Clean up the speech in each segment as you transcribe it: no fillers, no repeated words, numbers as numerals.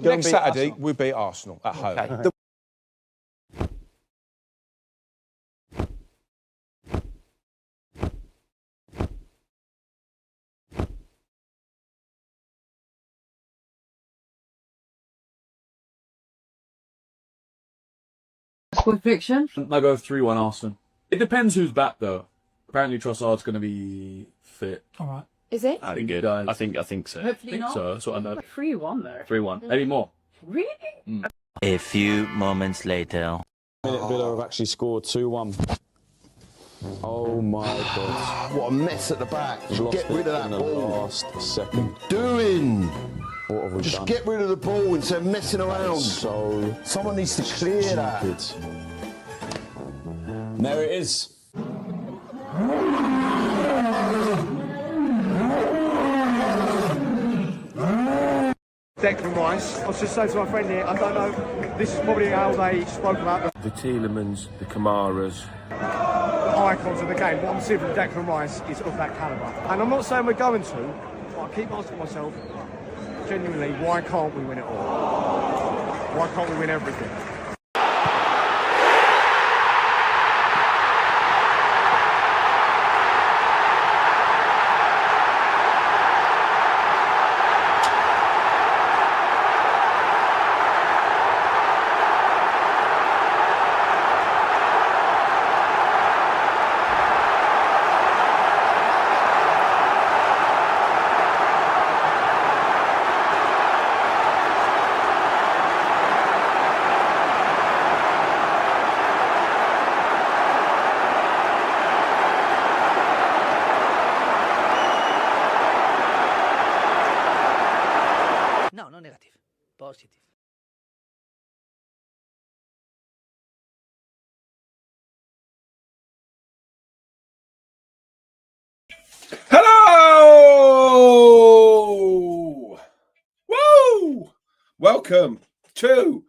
Next Saturday, we beat Arsenal at home. Okay. Score prediction? I go 3-1 Arsenal. It depends who's back though. Apparently Trossard's going to be fit. All right. Is it? I think Good. guys. I think so. Hopefully not. So that's what I know. 3-1 though. 3-1. Any more? Really? A few moments later. Villa have actually scored 2-1. Oh my God. What a mess at the back. Just get rid of that in the ball. last second. Doing. What have we Just done? get rid of the ball instead of messing around. So Someone needs to clear that. stupid. There it is. Declan Rice. I was just saying to my friend here, I don't know, this is probably how they spoke about The Tielemans, the Kamaras. the icons of the game. What I'm seeing from Declan Rice is of that calibre. And I'm not saying we're going to, but I keep asking myself, genuinely, why can't we win it all? Why can't we win everything? No, no negative. Positive. Hello! Woo! Welcome to...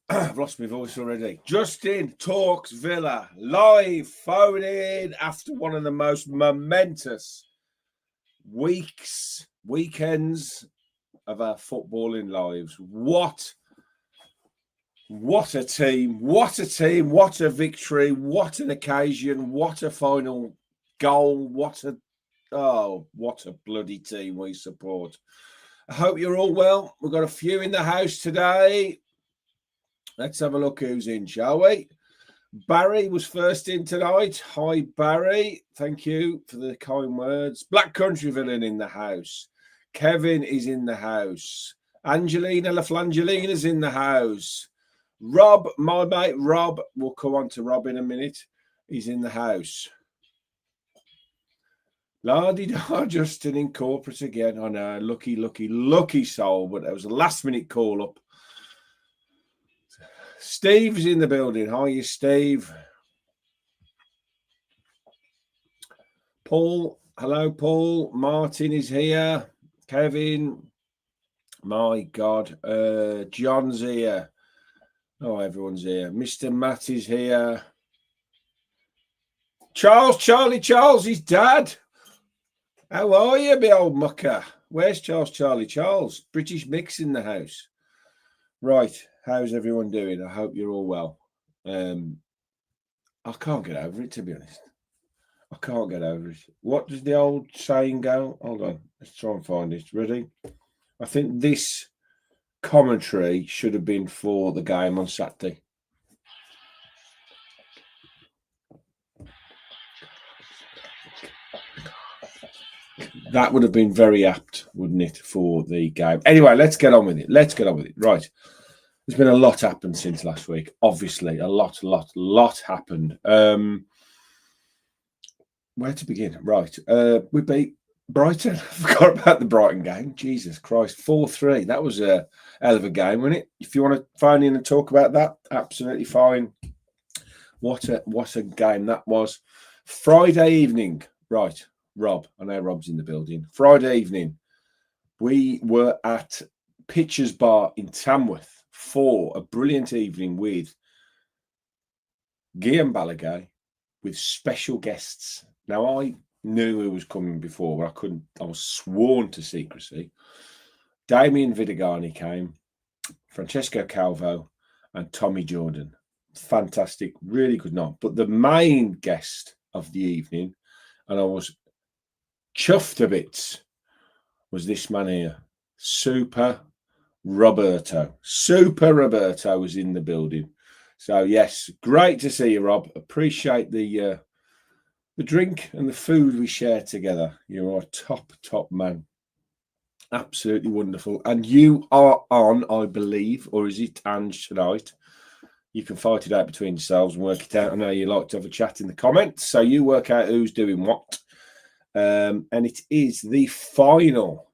I've lost my voice already. Justin Talks Villa, live phone in after one of the most momentous weekends of our footballing lives. What a team, what a victory, what an occasion, what a final goal, what a bloody team we support. I hope you're all well. We've got a few in the house today. Let's have a look who's in, shall we? Barry was first in tonight. Hi, Barry. Thank you for the kind words. Black Country Villain in the house. Kevin is in the house. Angelina LaFlangelina's in the house. Rob, my mate Rob, we'll come on to Rob in a minute. He's in the house. La-di-da, Justin in corporate again. I know, lucky soul, but there was a last minute call up. Steve's in the building. Hi, Steve. Paul, hello, Paul. Martin is here. Kevin, my God. John's here. Oh, everyone's here. Mr. Matt is here. Charles, his dad. How are you, me old mucker? Where's Charles? British mix in the house. Right, how's everyone doing? I hope you're all well. I can't get over it, to be honest. I can't get over it. What does the old saying go? Hold on, let's try and find it. Ready? I think this commentary should have been for the game on Saturday. That would have been very apt, wouldn't it, for the game? Anyway, let's get on with it. Right. There's been a lot happened since last week. Obviously, a lot happened. Where to begin? Right. We beat Brighton. I forgot about the Brighton game. Jesus Christ. 4-3. That was a hell of a game, wasn't it? If you want to phone in and talk about that, absolutely fine. What a game that was. Friday evening. Right. Rob. I know Rob's in the building. Friday evening. We were at Pitcher's Bar in Tamworth for a brilliant evening with Guillaume Balaguer with special guests. Now, I knew who was coming before, but I was sworn to secrecy. Damien Vidagani came. Francesco Calvo, and Tommy Jordan. Fantastic, really good night. But the main guest of the evening, and I was chuffed to bits, was this man here, Super Roberto. Super Roberto was in the building. So yes, great to see you, Rob. Appreciate the drink and the food we share together. You're a top man. Absolutely wonderful. And you are on, I believe, or is it Ange tonight? You can fight it out between yourselves and work it out. I know you like to have a chat in the comments, so you work out who's doing what. And it is the final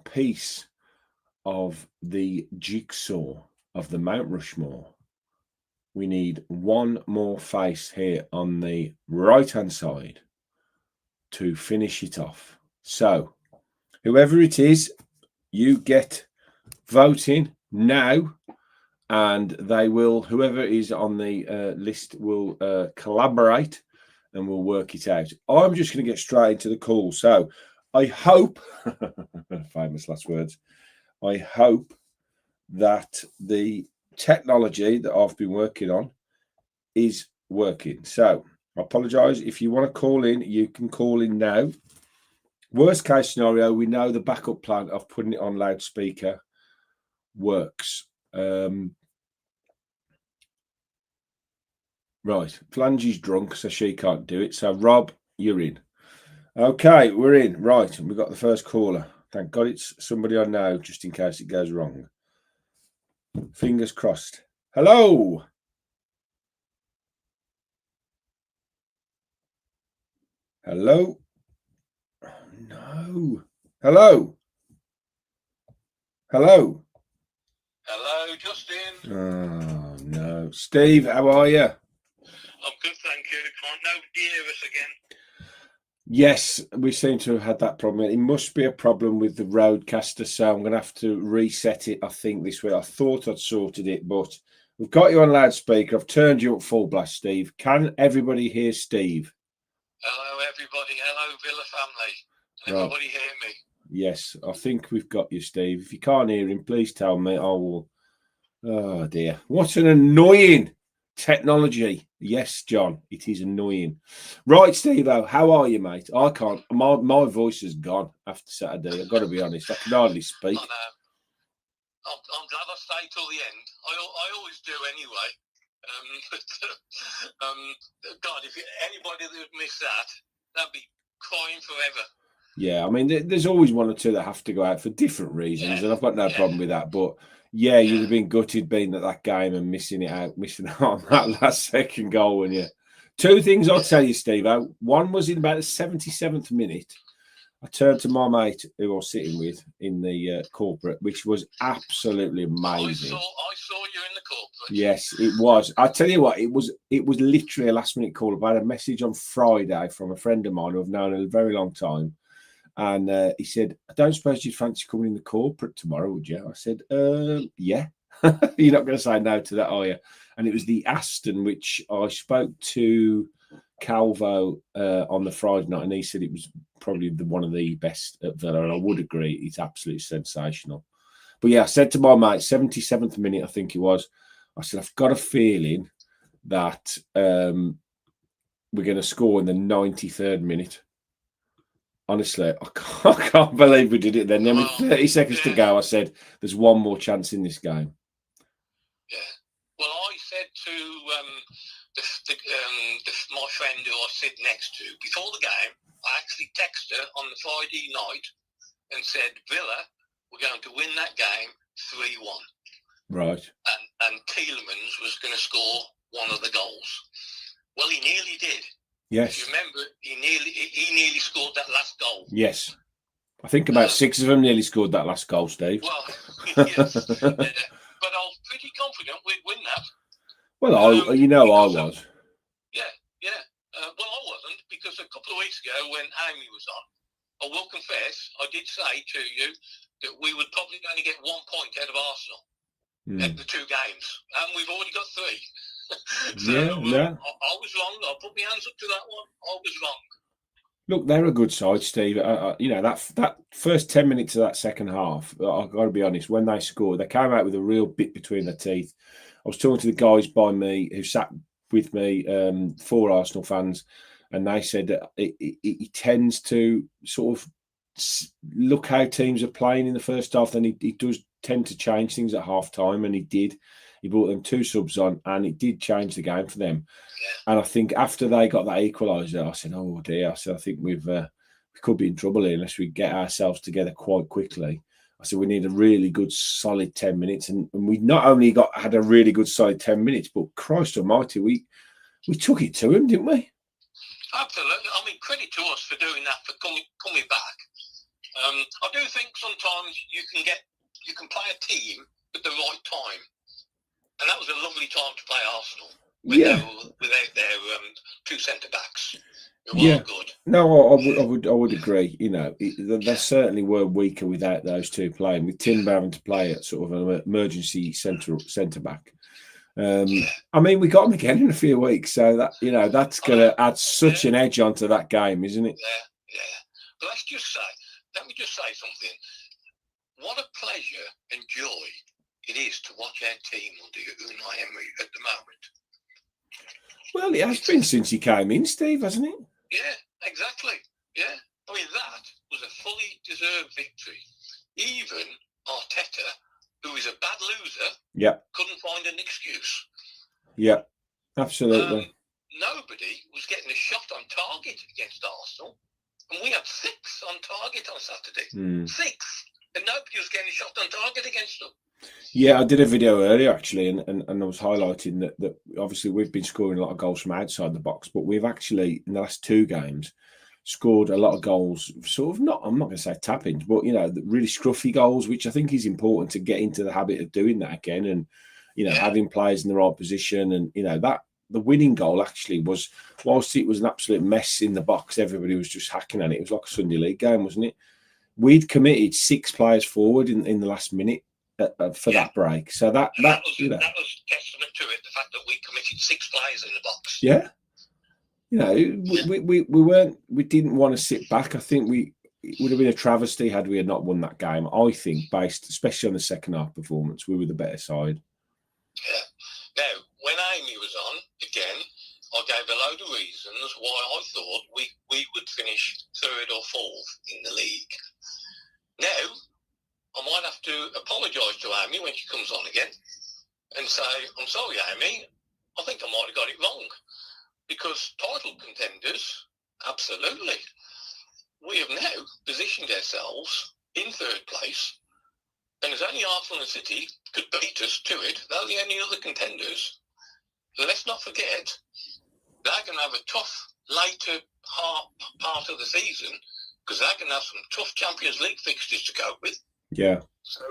piece of the jigsaw of the Mount Rushmore. We need one more face here on the right-hand side to finish it off. So, whoever it is, you get voting now, and they will, whoever is on the list will collaborate and we'll work it out. I'm just going to get straight into the call. So, I hope, famous last words, I hope that the technology that I've been working on is working. So, I apologise. If you want to call in, you can call in now. Worst case scenario, we know the backup plan of putting it on loudspeaker works. Right. Flangey's drunk, so she can't do it. So, Rob, you're in. Okay, we're in. Right. We've got the first caller. Thank God it's somebody I know, just in case it goes wrong. Fingers crossed. Hello. Hello. Oh, no. Hello. Hello. Hello, Justin. Oh, no. Steve, how are you? I'm good, thank you. Can't nobody hear us again? Yes, we seem to have had that problem. It must be a problem with the Rodecaster, so I'm going to have to reset it, I think, this week. I thought I'd sorted it, but we've got you on loudspeaker. I've turned you up full blast, Steve. Can everybody hear Steve? Hello, everybody. Hello, Villa family. Can everybody hear me? Yes, I think we've got you, Steve. If you can't hear him, please tell me. I will. Oh, dear. What an annoying technology. Yes, John, it is annoying. Right, Steve-O, how are you, mate? I can't. My voice is gone after Saturday. I've got to be honest. I can hardly speak. I know. I'm glad I stayed till the end. I always do anyway. God, if anybody that would miss that, that'd be crying forever. Yeah, I mean, there's always one or two that have to go out for different reasons, and I've got no problem with that. But yeah, you'd have been gutted being at that game and missing out on that last second goal, wouldn't you? Two things I'll tell you, Steve. One was in about the 77th minute. I turned to my mate who I was sitting with in the corporate, which was absolutely amazing. I saw you in the corporate. Yes, it was. I tell you what, it was literally a last minute call. I had a message on Friday from a friend of mine who I've known a very long time. And he said, I don't suppose you'd fancy coming in the corporate tomorrow, would you? I said, yeah. You're not going to say no to that, are you? And it was the Aston, which I spoke to Calvo on the Friday night, and he said it was probably one of the best at Villa, and I would agree. It's absolutely sensational. But yeah, I said to my mate, 77th minute, I think it was, I said, I've got a feeling that we're going to score in the 93rd minute. Honestly, I can't believe we did it then. Then with 30 seconds to go, I said, there's one more chance in this game. Yeah. Well, I said to my friend who I sit next to, before the game, I actually texted her on the Friday night and said, Villa, we're going to win that game 3-1. Right. And Tielemans was going to score one of the goals. Well, he nearly did. Yes. You remember, he nearly scored that last goal. Yes. I think about 6 of them nearly scored that last goal, Steve. Well, yes. But I was pretty confident we'd win that. Well, I was. Yeah. Well, I wasn't, because a couple of weeks ago when Amy was on, I will confess, I did say to you that we would probably only get 1 point out of Arsenal at the 2 games. And we've already got 3. So, yeah. I was wrong. I'll put my hands up to that one. I was wrong. Look, they're a good side, Steve. You know, that first 10 minutes of that second half, I've got to be honest, when they scored, they came out with a real bit between their teeth. I was talking to the guys by me who sat with me, 4 Arsenal fans, and they said that he tends to sort of look how teams are playing in the first half, then he does tend to change things at half time, and he did. He brought them 2 subs on, and it did change the game for them. And I think after they got that equaliser, I said, "Oh dear!" I said, "I think we could be in trouble here unless we get ourselves together quite quickly." I said, "We need a really good, solid 10 minutes," and we not only had a really good, solid 10 minutes, but Christ Almighty, we took it to him, didn't we? Absolutely. I mean, credit to us for doing that, for coming back. I do think sometimes you can play a team at the right time, and that was a lovely time to play Arsenal. Without their 2 centre backs, who were good. No, I would agree. You know, they certainly were weaker without those 2 playing. With Timber having to play at sort of an emergency centre back. I mean, we got them again in a few weeks, so that that's going to add such an edge onto that game, isn't it? Yeah. But let me just say something. What a pleasure and joy it is to watch our team under Unai Emery at the moment. Well, it has been since he came in, Steve, hasn't it? Yeah, exactly. Yeah. I mean, that was a fully deserved victory. Even Arteta, who is a bad loser, couldn't find an excuse. Yeah, absolutely. Nobody was getting a shot on target against Arsenal. And we had 6 on target on Saturday. 6. And nobody was getting a shot on target against them. Yeah, I did a video earlier actually, and I was highlighting that obviously we've been scoring a lot of goals from outside the box, but we've actually in the last 2 games scored a lot of goals, sort of I'm not going to say tap-ins, but really scruffy goals, which I think is important to get into the habit of doing that again, and having players in the right position, and that the winning goal actually was, whilst it was an absolute mess in the box, everybody was just hacking at it. It was like a Sunday League game, wasn't it? We'd committed 6 players forward in the last minute. For that break, so that was testament to it. The fact that we committed 6 players in the box. Yeah, we didn't want to sit back. I think it would have been a travesty had we not won that game. I think, based especially on the second half performance, we were the better side. Yeah. Now, when Amy was on again, I gave a load of reasons why I thought we would finish 3rd or 4th in the league. Now, I might have to apologise to Amy when she comes on again and say, "I'm sorry, Amy, I think I might have got it wrong." Because title contenders, absolutely. We have now positioned ourselves in 3rd place, and as only Arsenal and City could beat us to it, they're the only other contenders. So let's not forget, they're going to have a tough later part of the season, because they're going to have some tough Champions League fixtures to cope with. Yeah. So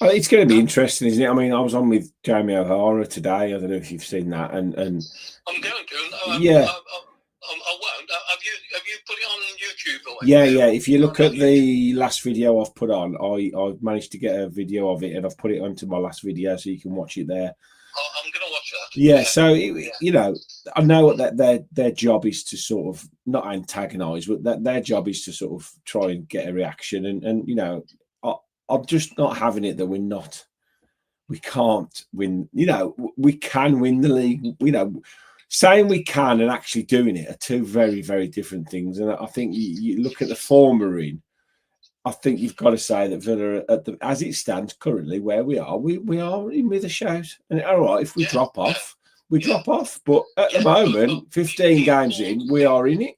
it's going to be interesting, isn't it? I mean, I was on with Jamie O'Hara today. I don't know if you've seen that, and I'm going to. I won't. Have you put it on YouTube? Or yeah. If you look at the last video I've put on, I've managed to get a video of it, and I've put it onto my last video, so you can watch it there. I'm going to watch that. Yeah. So I know that their job is to sort of not antagonise, but that their job is to sort of try and get a reaction, and I'm just not having it that we can't win. We can win the league. Saying we can and actually doing it are 2 very, very different things. And I think you look at the form we're in, I think you've got to say that Villa, as it stands currently, where we are in with a shout. And all right, if we drop off, we drop off. But at the moment, 15 games in, we are in it.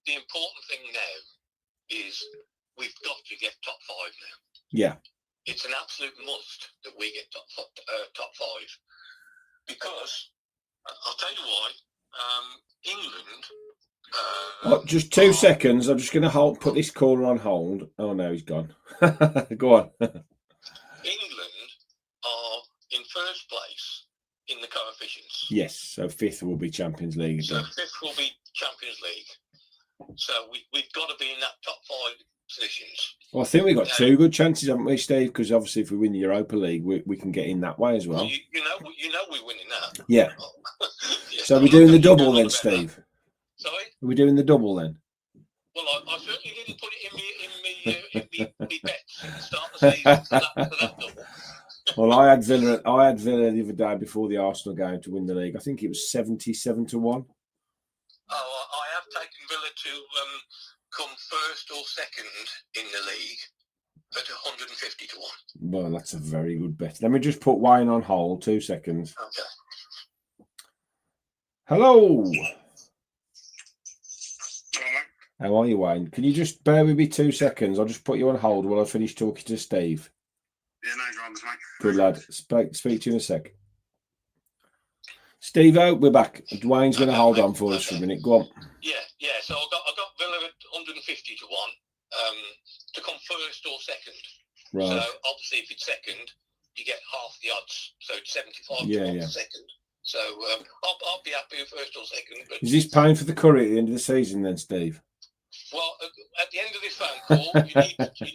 The important thing now is we've got to get top 5 now. Yeah, it's an absolute must that we get top 5, because I'll tell you why. England. Just 2 seconds. I'm just going to put this caller on hold. Oh no, he's gone. Go on. England are in 1st place in the coefficients. Yes, so 5th will be Champions League. So 5th will be Champions League. So we've got to be in that top 5 positions. Well, I think we've got 2 good chances, haven't we, Steve? Because obviously, if we win the Europa League, we can get in that way as well. You know we're winning that. Yeah. So we're doing the double then, Steve. Sorry? Are we doing the double then? Well, Well, I certainly didn't put it in me bets at the start of the season for that double. Well, I had Villa the other day before the Arsenal game to win the league. I think it was 77-1. Oh, I have taken Villa to come first or second in the league at 150-1. Well, that's a very good bet. Let me just put Wayne on hold. 2 seconds. Okay. Hello. How are you, Wayne? Can you just bear with me 2 seconds? I'll just put you on hold while I finish talking to Steve. Yeah, no dramas, mate. Good lad. Speak to you in a sec. Steve, we're back. Dwayne's going to hold on for us for a minute. Go on. Yeah. So I got Villa at 150-1 to come first or second. Right. So obviously, if it's second, you get half the odds. So it's 75 Yeah, to 1 yeah. second. So I'll be happy with first or second. But Is this paying for the curry at the end of the season then, Steve? well, at the end of this phone call, you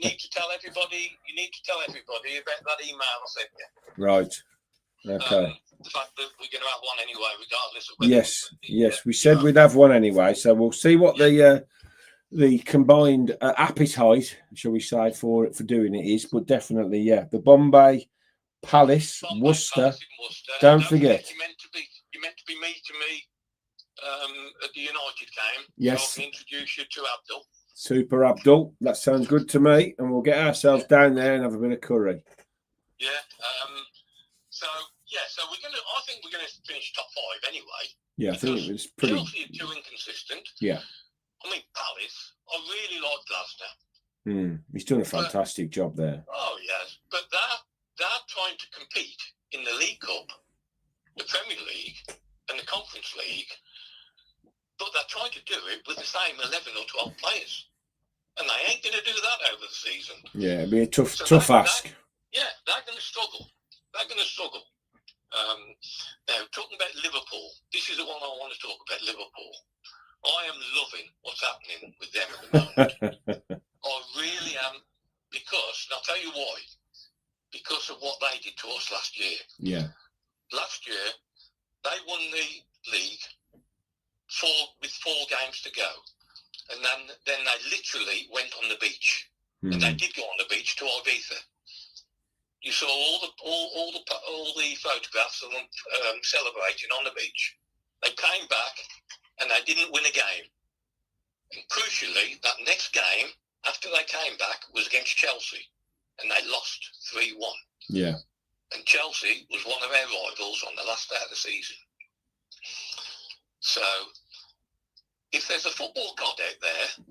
need to tell everybody. You need to tell everybody about that email I sent you. Right. Okay. The fact that we're going to have one anyway, regardless of whether Yes. We said we'd have one anyway, so we'll see what the combined appetite, shall we say, for doing it is. But definitely, yeah, the Bombay Palace, Worcester. Palace in Worcester. Don't forget. You're meant to be meeting me at the United game. Yes. So I can introduce you to Abdul. Super Abdul. That sounds good to me, and we'll get ourselves down there and have a bit of curry. Yeah. So we're gonna. I think we're gonna finish top 5 anyway. Yeah, I think it was pretty. Chelsea are too inconsistent. Yeah. I mean, Palace. I really like Glasner. He's done a fantastic job there. Oh yes, but they're trying to compete in the League Cup, the Premier League, and the Conference League, but they're trying to do it with the same 11 or 12 players, and they ain't going to do that over the season. Yeah, it'd be a tough ask. They're going to struggle. Now, talking about Liverpool, this is the one I want to talk about. Liverpool. I am loving what's happening with them at the moment. I really am, because, and I'll tell you why. Because of what they did to us last year. Yeah. Last year, they won the league with 4 games to go. And then they literally went on the beach. And they did go on the beach to Ibiza. You saw all the photographs of them celebrating on the beach. They came back and they didn't win a game. And crucially, that next game after they came back was against Chelsea, and they lost 3-1. Yeah. And Chelsea was one of our rivals on the last day of the season. So, if there's a football god out there,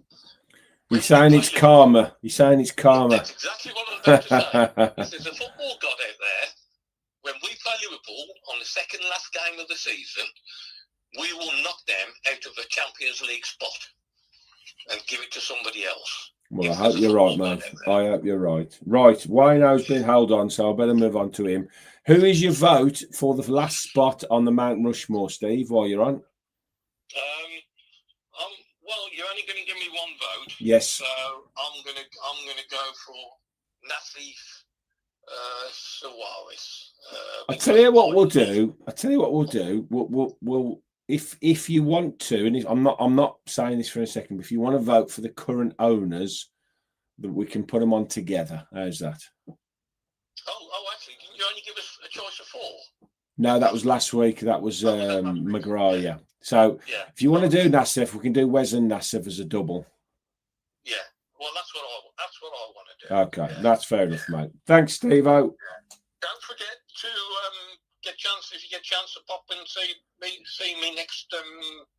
You're saying it's karma. That's exactly what I'm about to say. If there's a football god out there, when we play Liverpool on the second last game of the season, we will knock them out of a Champions League spot and give it to somebody else. Well, I hope you're right, man. I hope you're right. Right, Wayno's been held on, so I better move on to him. Who is your vote for the last spot on the Mount Rushmore, Steve, while you're on? Well, you're only going to give me one vote. Yes. So I'm going to go for Nassif Suarez. I'll tell you what we'll do. We'll if you want to, and I'm not saying this for a second, but if you want to vote for the current owners, that we can put them on together. How's that? Oh, actually, didn't you only give us a choice of 4? No, that was last week. That was McGrath, yeah. So if you want to do Nassif, we can do Wes and Nassif as a double. Yeah. Well, that's what I want to do. Okay, that's fair enough, mate. Thanks, Steve-O. Don't forget to if you get a chance to pop and see me next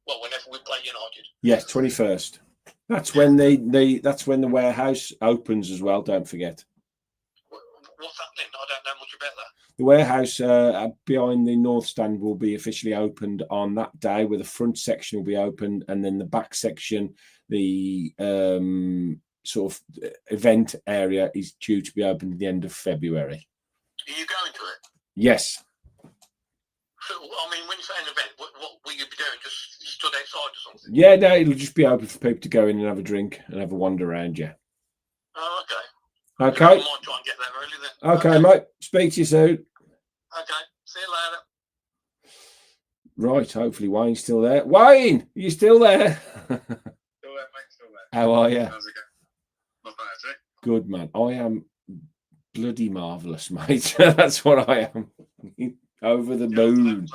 whenever we play United. Yes, 21st. That's when the warehouse opens as well, don't forget. What's happening? I don't know much about that. The warehouse behind the north stand will be officially opened on that day, where the front section will be opened, and then the back section, the sort of event area, is due to be opened at the end of February. Are you going to it? Yes. So, I mean, when you say an event, what will you be doing? Just stood outside or something? Yeah, no, it'll just be open for people to go in and have a drink and have a wander around, yeah. Oh, okay. Okay. I might try and get there early then. Okay, mate. Speak to you soon. Okay. See you later. Right, hopefully Wayne's still there. Wayne, are you still there? Still there, mate, still How are you? How's it going? Not bad, eh? Good, man. I am bloody marvellous, mate. That's what I am. Over the moon.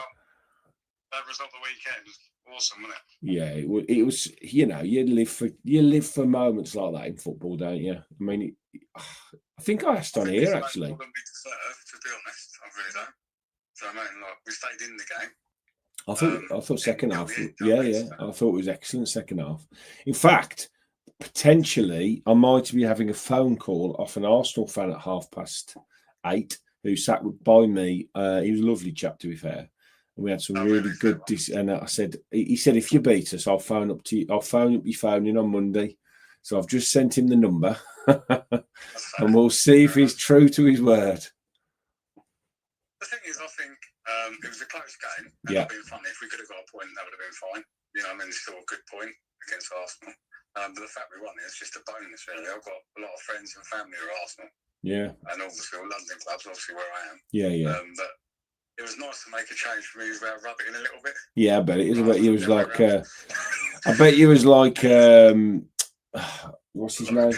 That result the weekend was awesome, wasn't it? Yeah, it was. You know, you live for moments like that in football, don't you? I mean, I think I asked on here actually. More than we deserve, to be honest. I really don't. So I mean, like, we stayed in the game. I thought second half. Yeah. I thought it was excellent second half. In fact, potentially, I might be having a phone call off an Arsenal fan at 8:30 who sat by me. He was a lovely chap, to be fair. And we had some really good. And I said, he said, if you beat us, I'll phone up your phone in on Monday. So I've just sent him the number, and we'll see if he's true to his word. The thing is, I think it was a close game. And Yeah. it would have been funny. If we could have got a point, that would have been fine. You know, I mean, it's still a good point against Arsenal. But the fact we won it is just a bonus, really. I've got a lot of friends and family who are Arsenal. Yeah. And obviously, all London clubs, obviously, where I am. Yeah. But it was nice to make a change for me without rubbing it in a little bit. Yeah, I bet it is. I bet you was like. I bet you was like. What's his name?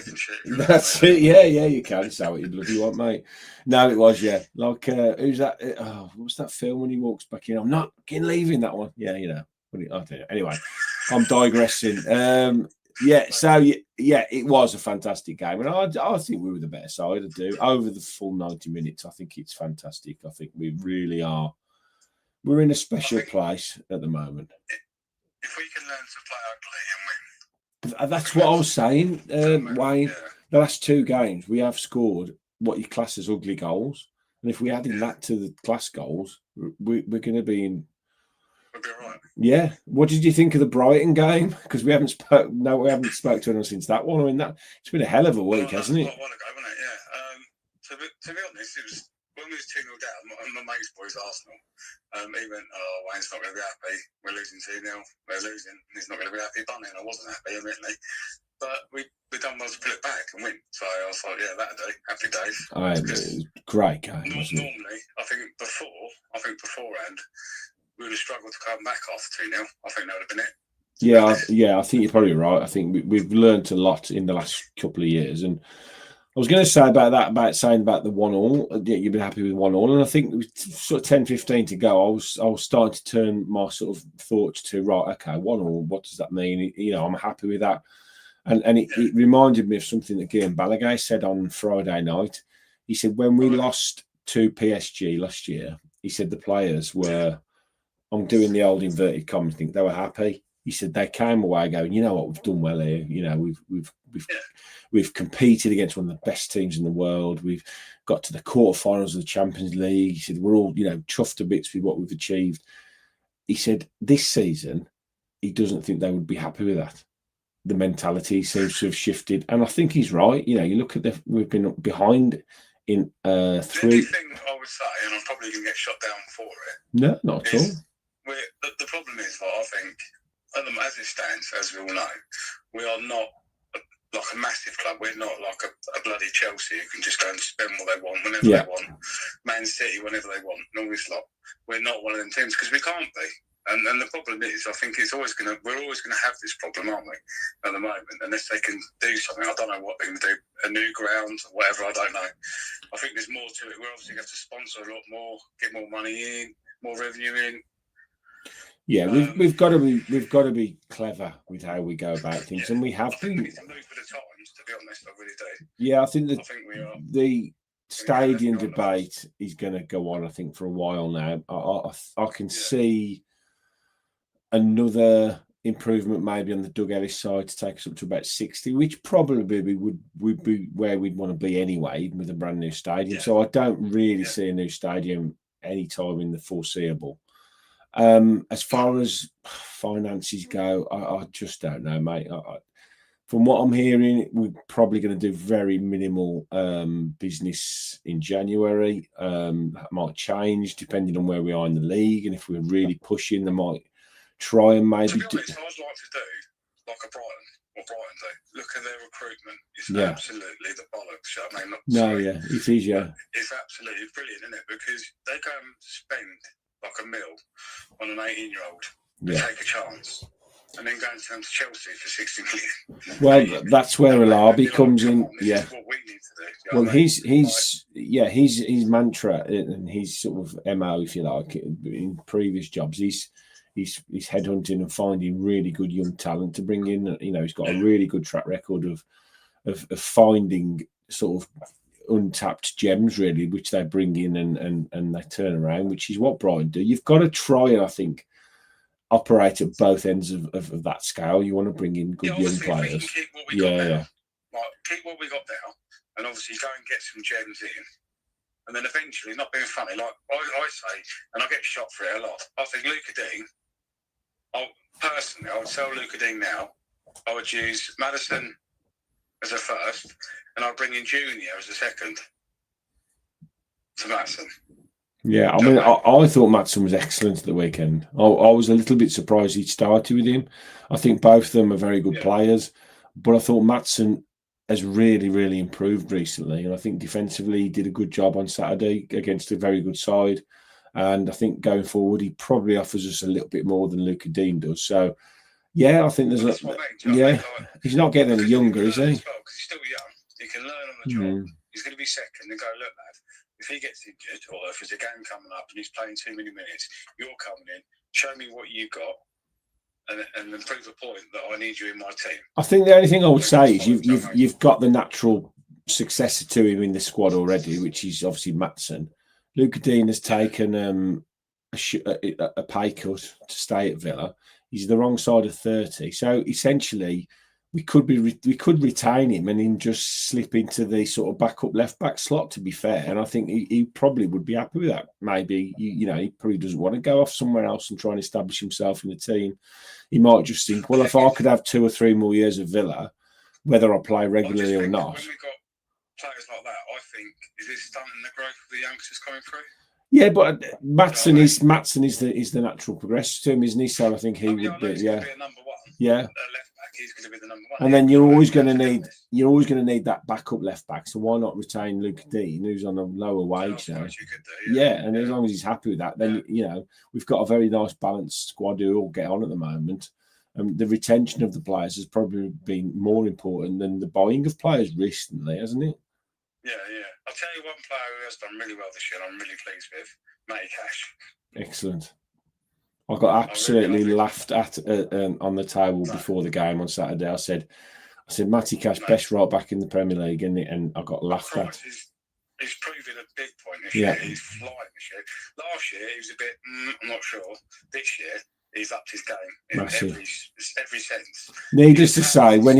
That's it. Yeah, you can say what you bloody want, mate. No, it was, yeah. Like, who's that? Oh, what's that film when he walks back in? I'm not leaving that one. Yeah, you know. I don't know. Anyway, I'm digressing. It was a fantastic game, and I think we were the better side. I do over the full 90 minutes. I think it's fantastic. I think we really are. We're in a special place at the moment. If we can learn to play ugly and win. That's what I was saying, Wayne. Yeah. The last two games, we have scored what you class as ugly goals, and if we add in that to the class goals, we're going to be in. We'll be all right. Yeah. What did you think of the Brighton game? Because we haven't spoke to anyone since that one. I mean, it's been a hell of a week, hasn't it? A while ago, wasn't it? Yeah. To be honest, it was when we was 2-0 down. My mate's boy's Arsenal. He went, "Oh, Wayne's not going to be happy. We're losing 2-0. We're losing. He's not going to be happy." Bunny, and I wasn't happy, admittedly, but we done well to pull it back and win. So I was like, "Yeah, that'll do. Happy days." It was a great game, wasn't it? Normally, I think beforehand, we would have struggled to come back after 2-0. I think that would have been it. Yeah, I think you're probably right. I think we've learned a lot in the last couple of years, and I was going to say about the 1-1. Yeah, you've been happy with 1-1, and I think with sort of 10-15 to go, I was starting to turn my sort of thoughts to right. Okay, 1-1. What does that mean? You know, I'm happy with that, and it reminded me of something that Guillaume Balaguer said on Friday night. He said when we lost to PSG last year, he said the players were. I'm doing the old inverted commas thing. They were happy. He said they came away going, you know what, we've done well here. You know, we've competed against one of the best teams in the world. We've got to the quarterfinals of the Champions League. He said we're all, you know, chuffed to bits with what we've achieved. He said this season he doesn't think they would be happy with that. The mentality seems to have shifted, and I think he's right. You know, you look at we've been behind in 3. The only thing I would say, and I'm probably going to get shut down for it. No, not at all. The problem is, I think, as it stands, as we all know, we are not like a massive club. We're not like a bloody Chelsea who can just go and spend what they want whenever they want. Man City whenever they want. And all this lot. We're not one of them teams because we can't be. And the problem is, I think we're always going to have this problem, aren't we? At the moment, unless they can do something. I don't know what they're going to do. A new ground or whatever. I don't know. I think there's more to it. We obviously have to sponsor a lot more, get more money in, more revenue in. Yeah, we've got to be clever with how we go about things, and we have been. We need to move for the times, to be honest. I really do. Yeah, I think we are. The stadium debate is going to go on, I think, for a while now. I can see another improvement maybe on the Doug Ellis side to take us up to about 60, which probably would be where we'd want to be anyway, even with a brand new stadium. So I don't really see a new stadium anytime in the foreseeable. As far as finances go, I just don't know, mate. From what I'm hearing, we're probably going to do very minimal business in January. That might change depending on where we are in the league, and if we're really pushing, they might try and maybe. To be honest, I'd like to do like a Brighton do. Look at their recruitment. It's absolutely the bollocks. I mean, it is. Yeah, it's absolutely brilliant, isn't it? Because they go and spend like $1 million on an 18-year-old to take a chance. and then going to Chelsea for 60 million. Well, that's where Alabi comes in. This Yeah. is what we need to do. Well, his mantra and his sort of MO, if you like, in previous jobs, he's headhunting and finding really good young talent to bring in. You know, he's got a really good track record of finding sort of untapped gems, really, which they bring in and they turn around, which is what Brighton do. You've got to try, I think, operate at both ends of that scale. You want to bring in good young players. Keep what we got now. Like, keep what we got now, and obviously go and get some gems in. And then eventually, not being funny, like I say, and I get shot for it a lot. I think Luca Dean, I would sell Luca Dean now. I would use Maddison as a first, and I'd bring in Junior as a second to Maddison. Yeah, I mean, I thought Maddison was excellent at the weekend. I was a little bit surprised he'd started with him. I think both of them are very good players, but I thought Maddison has really, really improved recently. And I think defensively he did a good job on Saturday against a very good side. And I think going forward, he probably offers us a little bit more than Luca Dean does. So, yeah, I think there's he's not getting any younger, is he? Because he's still young. He can learn on the job. He's going to be second and go, look, lad, if he gets injured or if there's a game coming up and he's playing too many minutes, you're coming in, show me what you've got, and then prove a point that I need you in my team. I think the only thing I would say is you've got the natural successor to him in the squad already, which is obviously Maddison. Luca Dean has taken a pay cut to stay at Villa. He's the wrong side of 30, so essentially we could retain him and then just slip into the sort of backup left back slot. To be fair, and I think he probably would be happy with that. Maybe he probably doesn't want to go off somewhere else and try and establish himself in the team. He might just think, well, if I could have 2 or 3 more years of Villa, whether I play regularly or not. When we've got players like that, I think is this stunting the growth of the youngsters coming through. Yeah, but Maddison is the natural progressor to him, isn't he? So I think he would be. Yeah, be a number one. Yeah. Left back, he's going to be the number one. And then you're always going to need that backup left back. So why not retain Luca Dean, who's on a lower wage now? And as long as he's happy with that, then we've got a very nice balanced squad who all get on at the moment. The retention of the players has probably been more important than the buying of players recently, hasn't it? Yeah. I'll tell you one player who has done really well this year, I'm really pleased with, Matty Cash. Excellent. I got absolutely laughed at on the table before the game on Saturday. I said, Matty Cash, best right back in the Premier League, and I got laughed at. He's proving a big point this year. He's flying this year. Last year, he was a bit, I'm not sure. This year, he's upped his game in every sense. Needless to say, when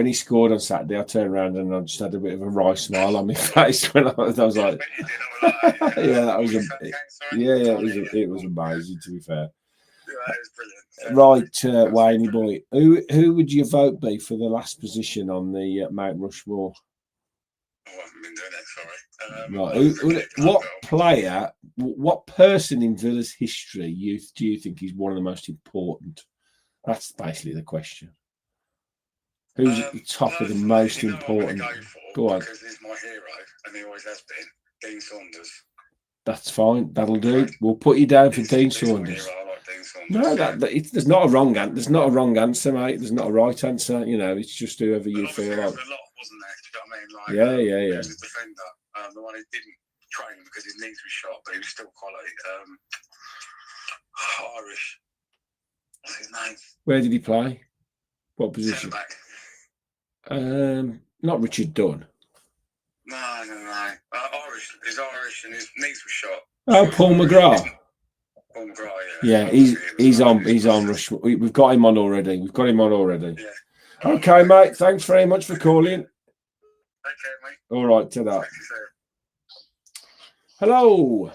he scored on Saturday, I turned around and I just had a bit of a wry smile on my face when I was like, it was amazing, to be fair. Yeah, it was brilliant. Right, Wayne boy, who would your vote be for the last position on the Mount Rushmore? I haven't been doing that, sorry. Right, what person in Villa's history do you think is one of the most important? That's basically the question. Who's at the top of the most important? Go on. Because he's my hero, and he always has been. Dean Saunders. That's fine. That'll do. We'll put you down for Dean Saunders. I like Dean Saunders. No, there's not a wrong answer. There's not a wrong answer, mate. There's not a right answer. It's just whoever you feel like. There was a lot, wasn't there? Do you know what I mean? Yeah. There was a defender, the one who didn't train because his knees were shot, but he was still quality. Irish. What's his name? Where did he play? What position? Centre back. Not Richard Dunn. No. Irish. He's Irish and his knees were shot. Oh, Paul McGrath. Paul McGrath, yeah. He's on Rush. We've got him on already. Yeah. Okay, mate. Thanks very much for calling. Take care, mate. All right, to that. Hello.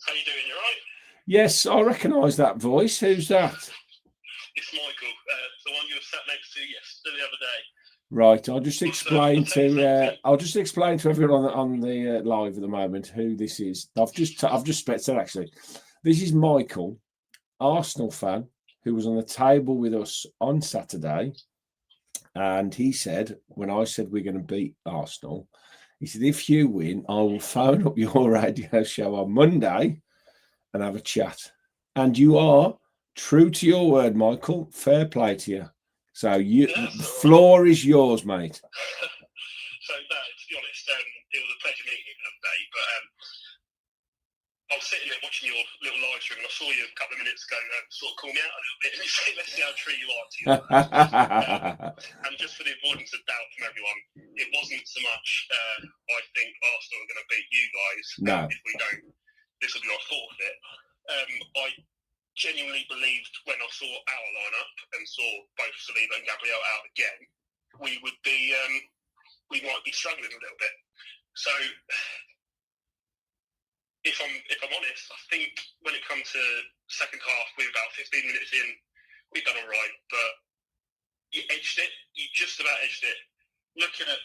How you doing? You right? Yes, I recognise that voice. Who's that? It's Michael, the one you were sat next to yesterday, the other day. Right, I'll just explain to everyone on the live at the moment who this is. I've just said actually, this is Michael, Arsenal fan, who was on the table with us on Saturday, and he said when I said we're going to beat Arsenal, he said if you win, I will phone up your radio show on Monday and have a chat. And you are true to your word, Michael. Fair play to you. So the floor is yours, mate. So, no, to be honest, it was a pleasure meeting you that day. But I was sitting there watching your little live stream, and I saw you a couple of minutes ago sort of call me out a little bit. And you say, let's see how true you are to you. And just for the avoidance of doubt from everyone, it wasn't so much, I think Arsenal are going to beat you guys. No. If we don't, this will be our forfeit. I genuinely believed when I saw our lineup and saw both Saliba and Gabriel out again, we would be, we might be struggling a little bit. So, if I'm honest, I think when it comes to second half, we're about 15 minutes in, we've done all right, but you edged it. You just about edged it. Looking at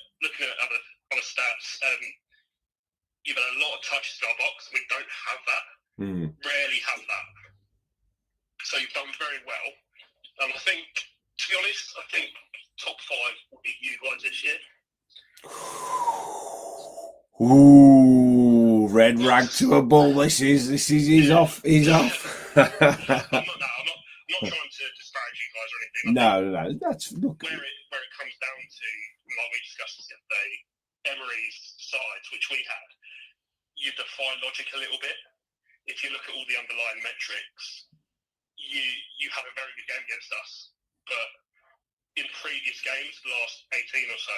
other stats, you've had a lot of touches to our box. We don't have that. Rarely have that. So you've done very well. And I think, to be honest, I think top 5 will be you guys this year. Ooh, red rag to a bull. This is he's off. He's off. I'm not trying to disparage you guys or anything. No. That's look. Where it comes down to, like we discussed the other day, Emery's sides, which we had, you defy logic a little bit. If you look at all the underlying metrics, you have a very good game against us. But in previous games, the last 18 or so,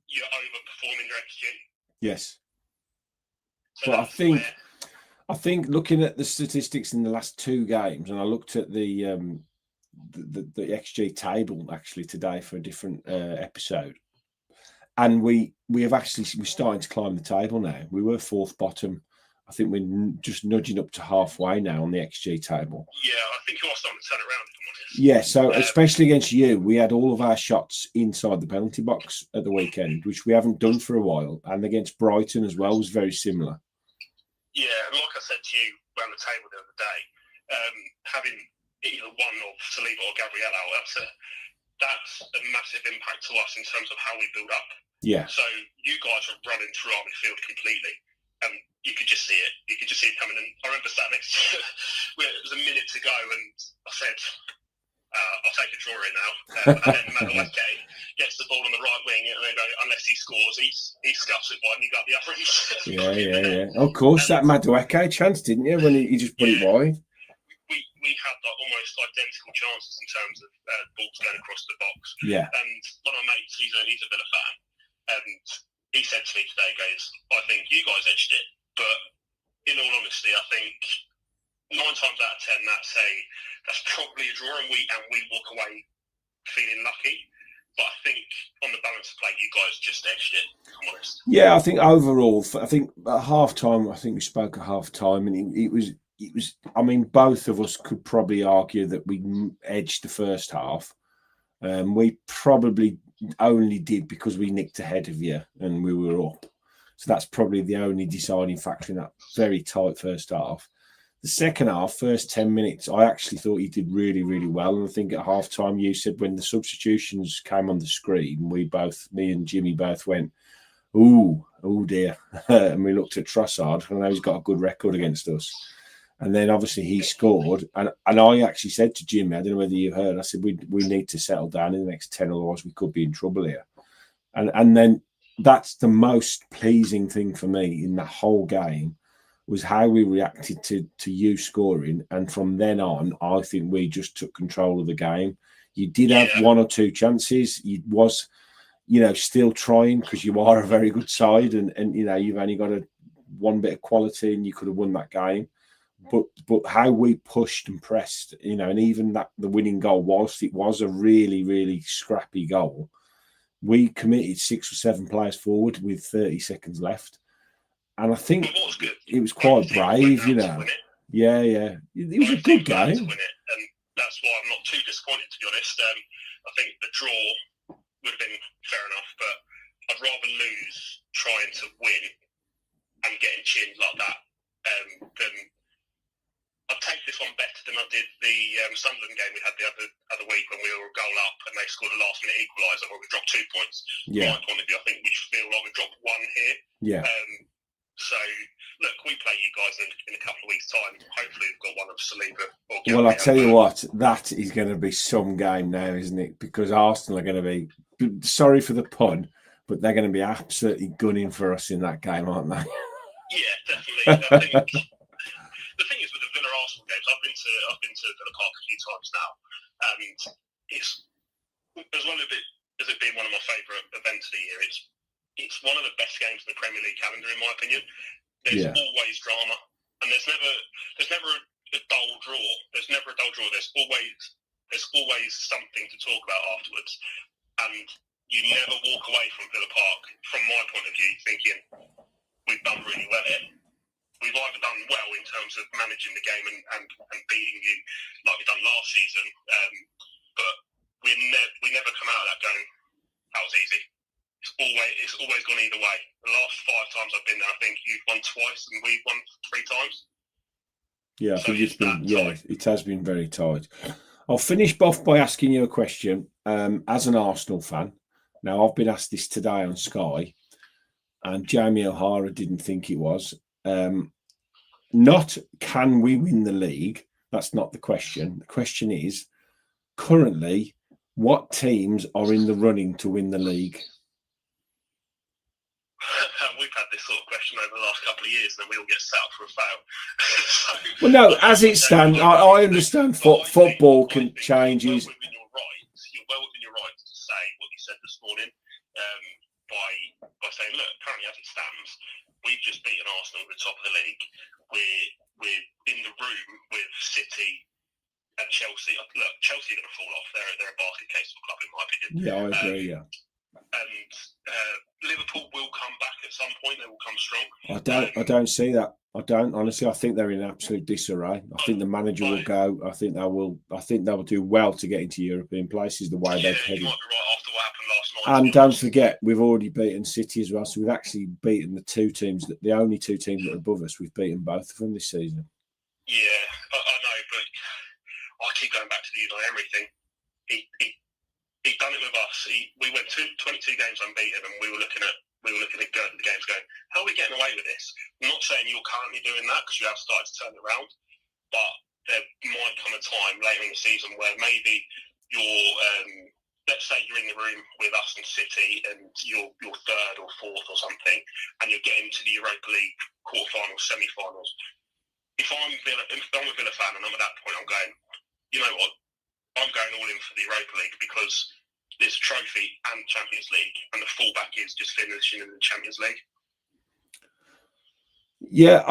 you're overperforming your XG. Yes. So but I think looking at the statistics in the last 2 games, and I looked at the XG table actually today for a different episode, and we're starting to climb the table now. We were 4th bottom. I think we're just nudging up to halfway now on the XG table. Yeah, I think you are starting to turn around, if I'm honest. Yeah, so especially against you, we had all of our shots inside the penalty box at the weekend, which we haven't done for a while. And against Brighton as well was very similar. Yeah, and like I said to you around the table the other day, having either one of Saliba or Gabriel out, that's a massive impact to us in terms of how we build up. Yeah. So you guys are running through our midfield completely. And you could just see it. You could just see it coming. And I remember sat next to it was a minute to go, and I said, I'll take a draw in now. And then Madueke gets the ball on the right wing, and they go, unless he scores, he scuffs it wide, and you got the upper end. Yeah. Of course, that Madueke chance, didn't you, when he just put it wide? We had like almost identical chances in terms of balls going across the box. Yeah. And one of my mates, he's a Villa fan, and he said to me today, guys, I think you guys edged it, but in all honesty, I think 9 times out of 10, that's probably a draw, and we walk away feeling lucky. But I think on the balance of play, you guys just edged it, if I'm honest. Yeah, I think overall, I think at half time, I think we spoke at half time, and it was. I mean, both of us could probably argue that we edged the first half. We probably only did because we nicked ahead of you and we were up. So that's probably the only deciding factor in that very tight first half. The second half, first 10 minutes, I actually thought you did really, really well. And I think at half time you said when the substitutions came on the screen, me and Jimmy both went, oh dear. And we looked at Trossard, and I know he's got a good record against us. And then obviously he scored. And I actually said to Jimmy, I don't know whether you heard, I said, we need to settle down in the next 10, otherwise we could be in trouble here. And then that's the most pleasing thing for me in the whole game was how we reacted to you scoring. And from then on, I think we just took control of the game. You did have 1 or 2 chances. You was, still trying because you are a very good side and you've only got one bit of quality and you could have won that game. But how we pushed and pressed, and even that the winning goal, whilst it was a really, really scrappy goal, we committed 6 or 7 players forward with 30 seconds left. And I think it was quite brave, Yeah. It was a good game. And that's why I'm not too disappointed, to be honest. I think the draw would have been fair enough, but I'd rather lose trying to win and getting chinned like that than I'd take this one better than I did the Sunderland game we had the other week when we were a goal up and they scored a last-minute equaliser where we dropped 2 points. Yeah. From my point of view, I think we feel like we dropped 1 here. Yeah. So, look, we play you guys in a couple of weeks' time. Hopefully we've got one of Saliba Well, I tell you what, that is going to be some game now, isn't it? Because Arsenal are going to be, sorry for the pun, but they're going to be absolutely gunning for us in that game, aren't they? Yeah, definitely. I think the thing is with the Villa Arsenal games, I've been to Villa Park a few times now, and it's as well as it being one of my favourite events of the year. It's one of the best games in the Premier League calendar, in my opinion. There's always drama, and there's never a dull draw. There's never a dull draw. There's always something to talk about afterwards, and you never walk away from Villa Park, from my point of view, thinking we've done really well here. We've either done well in terms of managing the game and beating you like we've done last season, but we never come out of that going, that was easy. It's always gone either way. The last 5 times I've been there, I think you've won twice and we've won 3 times. Yeah, I think it has been very tight. I'll finish off by asking you a question. As an Arsenal fan, now I've been asked this today on Sky, and Jamie O'Hara didn't think it was. Not can we win the league? That's not the question. The question is, currently, what teams are in the running to win the league? We've had this sort of question over the last couple of years, and then we all get set up for a fail. Well, no, as it stands, I understand football can change. You're well within your rights to say what you said this morning by saying, look, currently as it stands, we've just beaten Arsenal at the top of the league. We're in the room with City and Chelsea. Look, Chelsea are going to fall off. They're a basket case of a club, in my opinion. Yeah, I agree. Yeah. And Liverpool will come back at some point. They will come strong. I don't see that. I don't honestly. I think they're in absolute disarray. I think the manager will go. I think they will do well to get into European places the way they've headed. You might be right after what happened last night. And don't forget, we've already beaten City as well. So we've actually beaten the only 2 teams that are above us. We've beaten both of them this season. Yeah, I know, but I keep going back to the Unai Emery thing. He done it with us. We went 22 games unbeaten, and we were looking at the games going, how are we getting away with this? I'm not saying you're currently doing that because you have started to turn it around, but there might come a time later in the season where maybe you're, let's say you're in the room with us and City, and you're 3rd or 4th or something, and you're getting to the Europa League quarterfinals, semi-finals. If I'm a Villa fan and I'm at that point, I'm going, you know what? I'm going all in for the Europa League because there's a trophy and Champions League, and the fallback is just finishing in the Champions League. Yeah,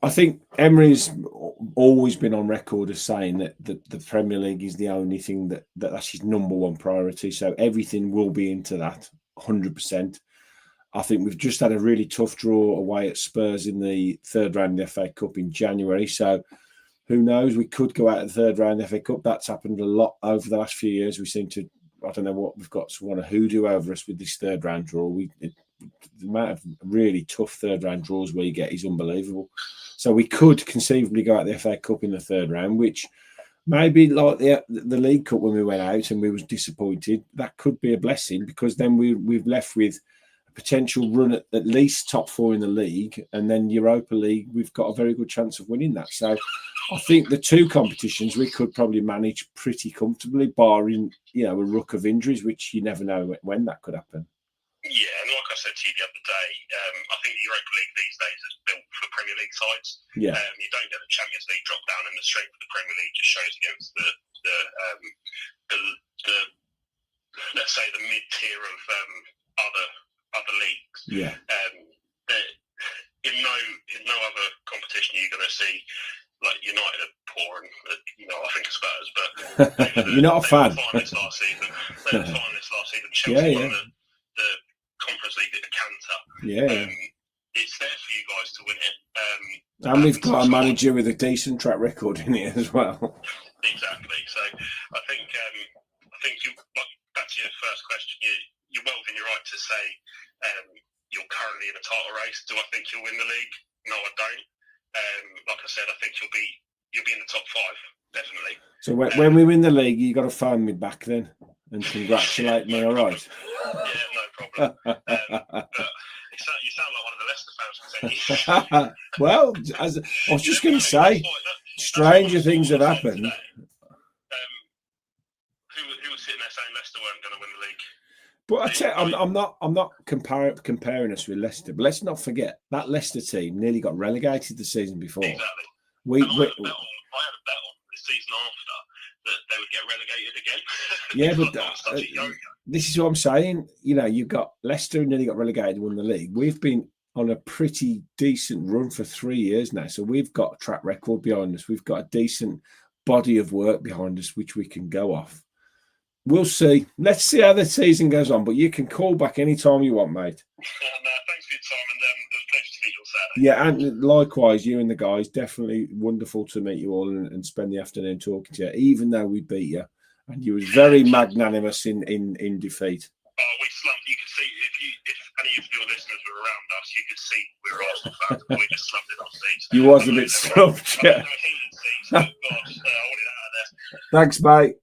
I think Emery's always been on record as saying that the Premier League is the only thing that's his number 1 priority. So everything will be into that 100%. I think we've just had a really tough draw away at Spurs in the 3rd round of the FA Cup in January. So who knows? We could go out of the 3rd round of the FA Cup. That's happened a lot over the last few years. We seem to, I don't know what, we've got someone a hoodoo over us with this 3rd round draw. The amount of really tough 3rd round draws we get is unbelievable. So we could conceivably go out the FA Cup in the 3rd round, which maybe like the League Cup when we went out and we was disappointed. That could be a blessing because then we've left with a potential run at least top 4 in the league, and then Europa League, we've got a very good chance of winning that. So I think the 2 competitions we could probably manage pretty comfortably, barring a ruck of injuries, which you never know when that could happen. Yeah, and like I said to you the other day, I think the Europa League these days is built for Premier League sides. Yeah. You don't get the Champions League drop down, and the strength of the Premier League just shows against the let's say the mid tier of other leagues. Yeah. In no other competition you're going to see like United are poor, and I think Spurs, but you're not a fan. They were finalists last season. Chelsea won the Conference League at the Canter. Yeah. It's there for you guys to win it. And we've got a manager with a decent track record in it as well. Exactly. So I think you, back to your first question, you're well within your right to say you're currently in a title race. Do I think you'll win the league? No, I don't. Like I said, I think you'll be in the top 5, definitely. So when we win the league, you got to phone me back then and congratulate me. All right. Yeah, no problem. You sound like one of the Leicester fans. Well, I was just going to say, Stranger things have happened. Who was sitting there saying Leicester weren't going to win the league? But I tell you, I'm not comparing us with Leicester. But let's not forget that Leicester team nearly got relegated the season before. Exactly. I had a bet on the season after that they would get relegated again. Yeah, but this is what I'm saying. You know, you've got Leicester who nearly got relegated, won the league. We've been on a pretty decent run for 3 years now, so we've got a track record behind us. We've got a decent body of work behind us, which we can go off. We'll see. Let's see how the season goes on. But you can call back anytime you want, mate. Thanks for your time, and it was a pleasure to meet you on Saturday. Yeah, and likewise, you and the guys. Definitely wonderful to meet you all and spend the afternoon talking to you, even though we beat you. And you was very magnanimous in defeat. Oh, we slumped. You could see if any of your listeners were around us, you could see we were Arsenal fans. We just slumped in our seats. You was a bit slumped, yeah. Seats, I wanted out of there. Thanks, mate.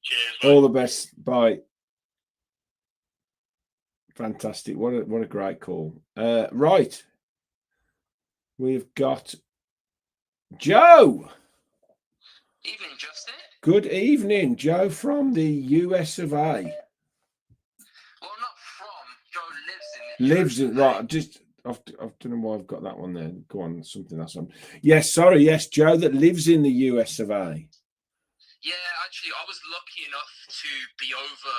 Cheers, mate. All the best. Bye. Fantastic. What a great call. Right. We've got Joe. Evening, Justin. Good evening, Joe from the US of A. Well, not from. Joe Lives in right. I don't know why I've got that one there. Go on, something that's on. Yes, sorry, yes, Joe that lives in the US of A. Yeah, actually, I was lucky enough to be over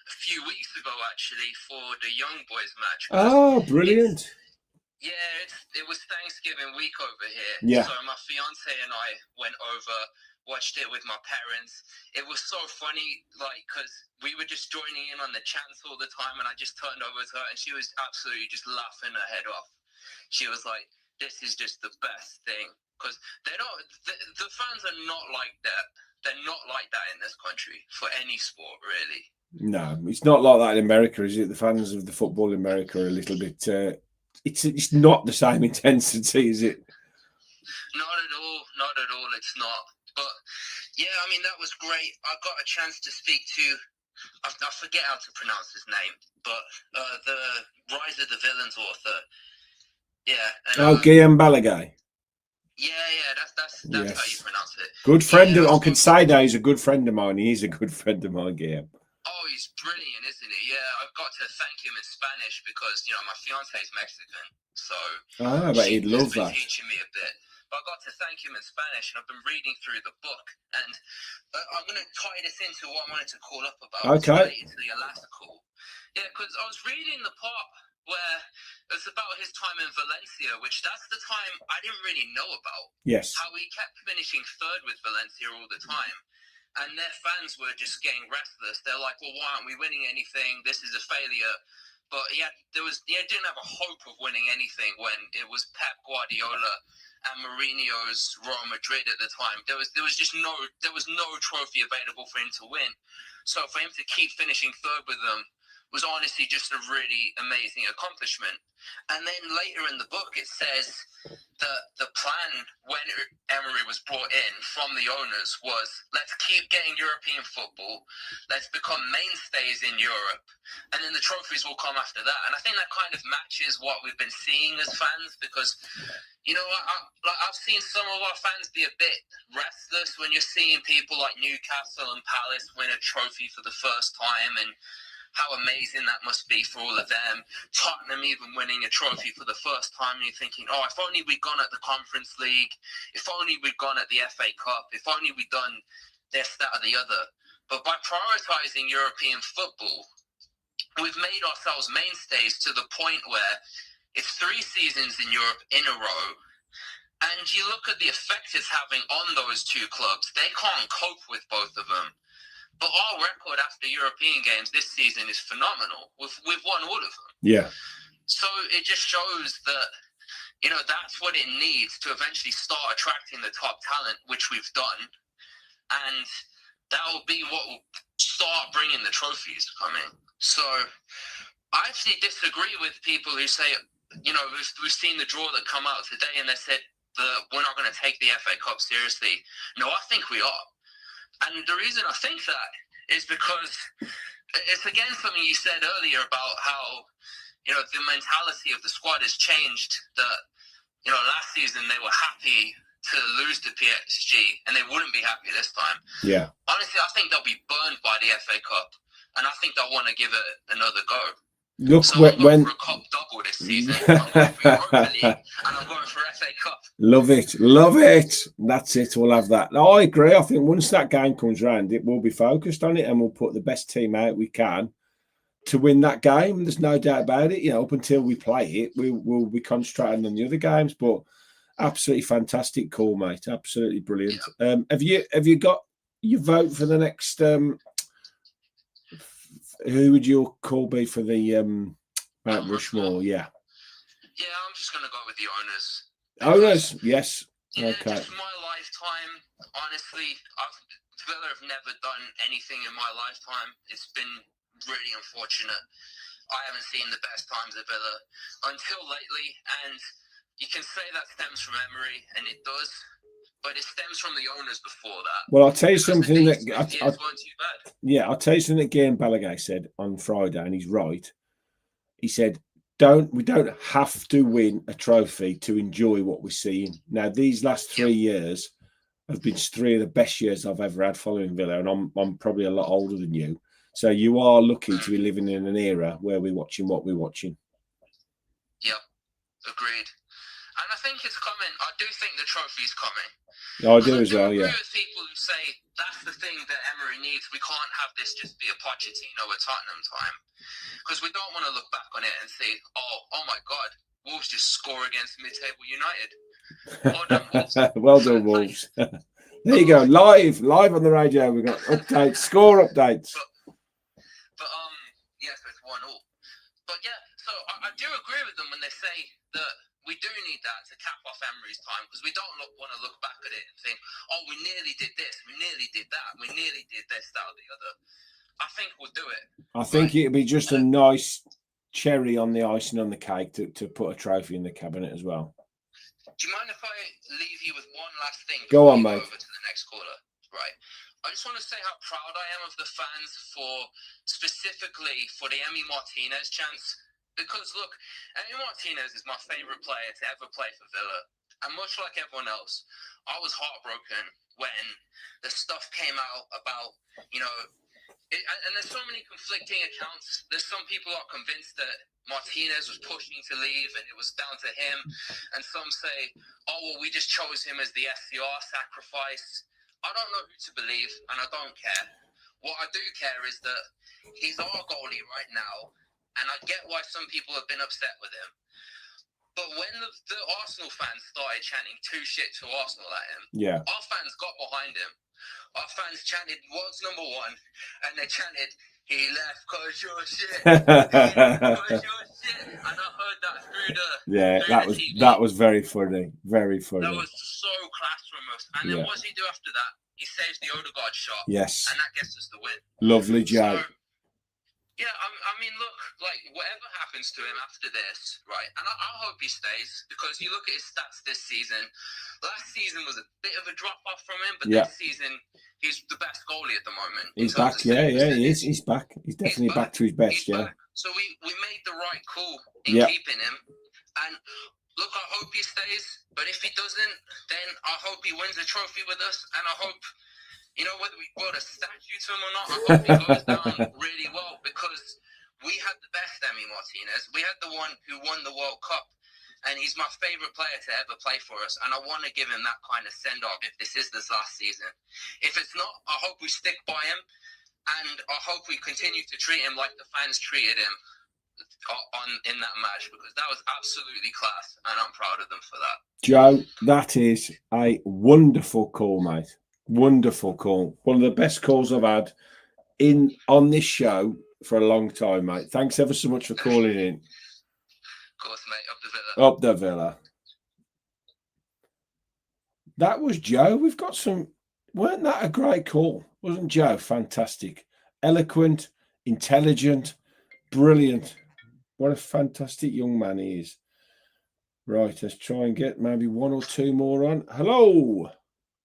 a few weeks ago, actually, for the Young Boys match. Oh, brilliant. It was Thanksgiving week over here. Yeah. So my fiance and I went over, watched it with my parents. It was so funny, like, because we were just joining in on the chants all the time, and I just turned over to her, and she was absolutely just laughing her head off. She was like, this is just the best thing. Because they're not, the fans are not like that. They're not like that in this country for any sport, really. No, it's not like that in America, is it? The fans of the football in America are a little bit. It's not the same intensity, is it? Not at all. Not at all. It's not. But yeah, I mean that was great. I got a chance to speak to. I forget how to pronounce his name, but the Rise of the Villains author. Yeah. And, Guillaume Balaguer. Yeah, that's yes. How you pronounce it. Good friend of. I can say that he's a good friend of mine. He's a good friend of mine, Guillaume. Oh, he's brilliant, isn't he? Yeah, I've got to thank him in Spanish because my fiance is Mexican, so. But he'd love that. Teaching me a bit, but I got to thank him in Spanish, and I've been reading through the book, and I'm going to tie this into what I wanted to call up about. Okay. Into the last call. Yeah, because I was reading the part where it's about his time in Valencia, which that's the time I didn't really know about. Yes. How he kept finishing third with Valencia all the time. And their fans were just getting restless. They're like, well, why aren't we winning anything? This is a failure. But he didn't have a hope of winning anything when it was Pep Guardiola and Mourinho's Real Madrid at the time. There was no trophy available for him to win. So for him to keep finishing third with them was honestly just a really amazing accomplishment. And then later in the book, it says that the plan when Emery was brought in from the owners was, let's keep getting European football, let's become mainstays in Europe, and then the trophies will come after that. And I think that kind of matches what we've been seeing as fans, because, I've seen some of our fans be a bit restless when you're seeing people like Newcastle and Palace win a trophy for the first time, and how amazing that must be for all of them. Tottenham even winning a trophy for the first time, and you're thinking, oh, if only we'd gone at the Conference League, if only we'd gone at the FA Cup, if only we'd done this, that, or the other. But by prioritising European football, we've made ourselves mainstays to the point where it's 3 seasons in Europe in a row, and you look at the effect it's having on those 2 clubs, they can't cope with both of them. But our record after European games this season is phenomenal. We've won all of them. Yeah. So it just shows that, that's what it needs to eventually start attracting the top talent, which we've done. And that will be what will start bringing the trophies coming. So I actually disagree with people who say, we've seen the draw that come out today and they said that we're not going to take the FA Cup seriously. No, I think we are. And the reason I think that is because it's again something you said earlier about how, the mentality of the squad has changed. That, last season they were happy to lose to PSG, and they wouldn't be happy this time. Yeah. Honestly, I think they'll be burned by the FA Cup, and I think they'll want to give it another go. Look, so I'm going when for a cup double this season. I'm going for Europa League, and I'm going for FA Cup. love it, love it. That's it. We'll have that. No, I agree. I think once that game comes round, it will be focused on it, and we'll put the best team out we can to win that game. There's no doubt about it. You know, up until we play it, we'll be concentrating on the other games. But absolutely fantastic call, mate. Absolutely brilliant. Yeah. Have you got your vote for the next? Who would your call be for the Mount Rushmore? Yeah. Yeah, I'm just going to go with the owners. Owners, yes. Yeah, Okay. just my lifetime. Honestly, Villa have never done anything in my lifetime. It's been really unfortunate. I haven't seen the best times of Villa until lately, and you can say that stems from Emery, and it does, but it stems from the owners before that. Well, I'll tell you something weren't that too bad. yeah, I'll tell you something that Guillaume Balaguer said on Friday, and he's right. He said, we don't have to win a trophy to enjoy what we're seeing. Now, these last 3 years have been 3 of the best years I've ever had following Villa, and I'm probably a lot older than you. So you are lucky to be living in an era where we're watching what we're watching. Yep, agreed. And I think it's coming. I do think the trophy's coming. I do as well, I yeah. agree with people who say that's the thing that Emery needs. We can't have this just be a Pochettino or Tottenham time, because we don't want to look back on it and say, oh my God, Wolves just score against mid-table United. Well done, Wolves. Well done, Wolves. There you go, live on the radio. We've got updates, score updates. But yes, it's 1-1. But yeah, so I do agree with them when they say that we do need that to cap off Emery's time, because we don't want to look back at it and think, oh, we nearly did this, we nearly did that, we nearly did this, that, or the other. I think we'll do it. I think it'd be just a nice cherry on the icing on the cake to put a trophy in the cabinet as well. Do you mind if I leave you with one last thing? Go on, before we mate. Over to the next caller, right? I just want to say how proud I am of the fans specifically for the Emi Martinez chance. Because, look, Emi Martinez is my favourite player to ever play for Villa. And much like everyone else, I was heartbroken when the stuff came out about, and there's so many conflicting accounts. There's some people who are convinced that Martinez was pushing to leave and it was down to him. And some say, oh, well, we just chose him as the SCR sacrifice. I don't know who to believe, and I don't care. What I do care is that he's our goalie right now. And I get why some people have been upset with him. But when the Arsenal fans started chanting "too shit" to Arsenal at him, our fans got behind him. Our fans chanted "world's number one," and they chanted "he left cause you're shit." He left cause you're shit. And I heard that through the that was very funny. Very funny. That was so class from us. And then what does he do after that? He saves the Odegaard shot. Yes. And that gets us the win. Lovely job. So, yeah, I mean, look, like, whatever happens to him after this, right, and I hope he stays, because you look at his stats this season. Last season was a bit of a drop-off from him, but this season, he's the best goalie at the moment. He's back, he is. He's back. He's definitely back to his best, back. So we made the right call in keeping him. And, look, I hope he stays, but if he doesn't, then I hope he wins a trophy with us, and I hope... whether we build a statue to him or not, I hope he goes down really well, because we had the best Emi Martinez. We had the one who won the World Cup, and he's my favourite player to ever play for us, and I want to give him that kind of send-off if this is this last season. If it's not, I hope we stick by him, and I hope we continue to treat him like the fans treated him in that match, because that was absolutely class, and I'm proud of them for that. Joe, that is a wonderful call, mate. Wonderful call. One of the best calls I've had on this show for a long time, mate. Thanks ever so much for calling in. Of course, mate. Up the Villa. Up the Villa. That was Joe. We've got some... Weren't that a great call? Wasn't Joe fantastic? Eloquent, intelligent, brilliant. What a fantastic young man he is. Right, let's try and get maybe one or two more on. Hello.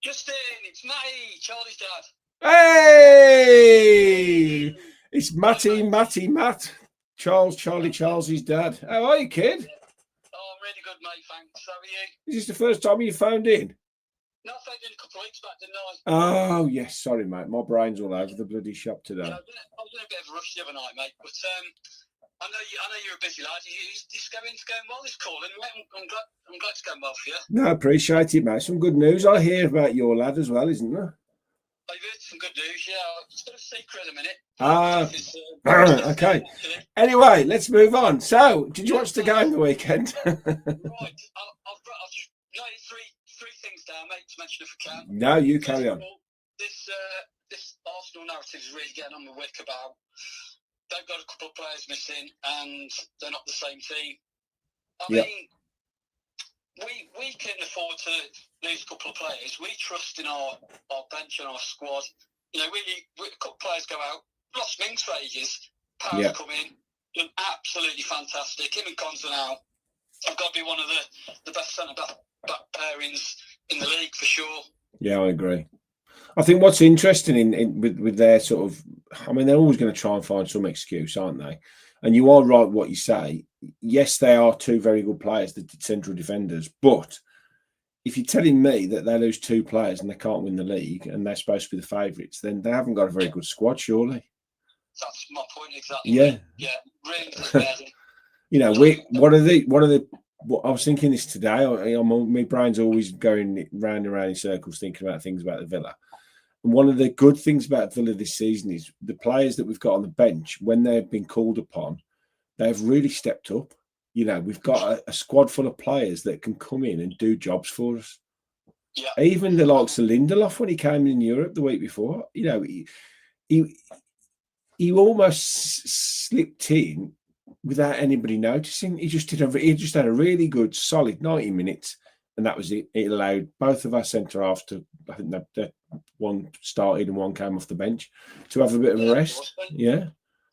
Justin, it's Matty, Charlie's dad. Hey! It's Matt. Charlie's dad. How are you, kid? Oh, I'm really good, mate, thanks. How are you? Is this the first time you phoned in? No, I played in a couple of weeks back, didn't I? Oh, yes. Sorry, mate. My brain's all over the bloody shop today. Yeah, I was in a bit of a rush the other night, mate. But I know you're a busy lad. It's going well, this calling, mate. I'm glad it's going well for you. No, appreciate it, mate. Some good news. I hear about your lad as well, isn't there? I've heard some good news, yeah. It's still a secret at the minute. Okay. Anyway, let's move on. So, did you watch the game the weekend? Right. I've just noted three things down, mate, to mention if I can. No, you carry on. This Arsenal narrative is really getting on my wick about they've got a couple of players missing and they're not the same team. I mean, we can afford to lose a couple of players. We trust in our bench and our squad. You know, we a couple of players go out. Lost Minks for ages. Powers come in. Done absolutely fantastic. Him and Konza now have got to be one of the best centre-back pairings in the league for sure. Yeah, I agree. I think what's interesting with their sort of, I mean, they're always going to try and find some excuse, aren't they? And you are right what you say. Yes, they are two very good players, the central defenders. But if you're telling me that they lose two players and they can't win the league and they're supposed to be the favourites, then they haven't got a very good squad, surely. That's my point exactly. Yeah. Yeah. Really. You know, one of the. I was thinking this today. My brain's always going round and round in circles, thinking about things about the Villa. And one of the good things about Villa this season is the players that we've got on the bench, when they've been called upon, they've really stepped up. You know, we've got a squad full of players that can come in and do jobs for us. Yeah. Even the likes of Lindelof when he came in Europe the week before, you know, he almost slipped in without anybody noticing. He just had a really good, solid 90 minutes, and that was it. It allowed both of our centre halves to, I think that one started and one came off the bench, to have a bit of a rest. Yeah.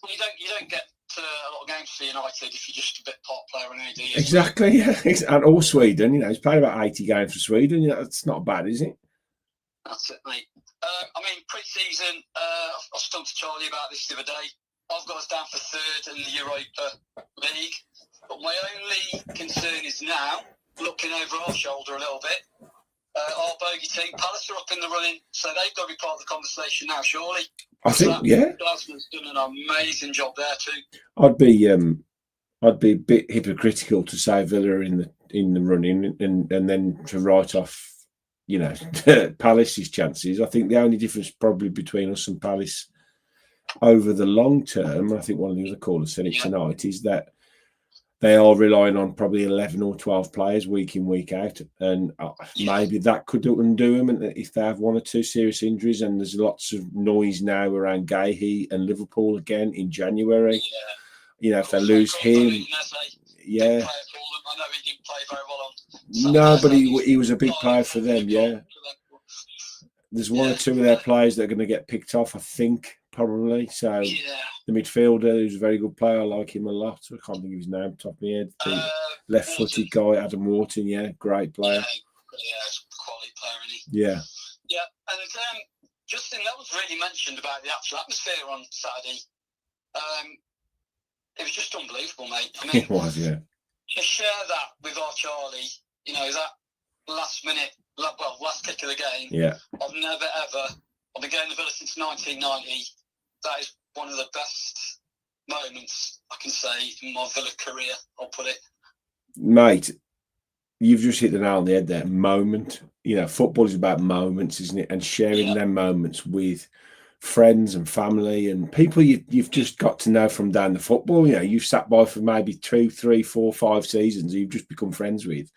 Well, you don't get a lot of games for United if you're just a bit part player and AD. Exactly, yeah. And all Sweden, you know, he's played about 80 games for Sweden. You know, it's not bad, is it? That's it, mate. I mean, pre-season, I was talking to Charlie about this the other day. I've got us down for third in the Europa League. But my only concern is now, looking over our shoulder a little bit, our bogey team, Palace are up in the running, so they've got to be part of the conversation now, surely. I think, yeah. Glasgow's done an amazing job there too. I'd be a bit hypocritical to say Villa are in the running and then to write off, you know, Palace's chances. I think the only difference probably between us and Palace over the long term, I think one of the other callers said it tonight, is that they are relying on probably 11 or 12 players week in, week out. And maybe that could undo them if they have one or two serious injuries. And there's lots of noise now around Gahey and Liverpool again in January. Yeah. You know, if they lose him. Yeah. I know he didn't play very well on Saturday. No, but he was a big player for them, yeah. There's one or two of their players that are going to get picked off, I think, probably. So the midfielder, who's a very good player, I like him a lot. I can't think of his name top of my head. The left-footed guy, Adam Wharton, yeah, great player. Yeah, it's a quality player, isn't he? Yeah. Yeah, and Justin, that was really mentioned about the actual atmosphere on Saturday. It was just unbelievable, mate. I mean, it was, yeah. To share that with our Charlie, you know, that last kick of the game. Yeah. I've been going to Villa since 1990. That is one of the best moments I can say in my Villa career, I'll put it. Mate, you've just hit the nail on the head there. Moment. You know, football is about moments, isn't it? And sharing them moments with friends and family and people you've just got to know from down the football. You know, you've sat by for maybe 2, 3, 4, 5 seasons you've just become friends with.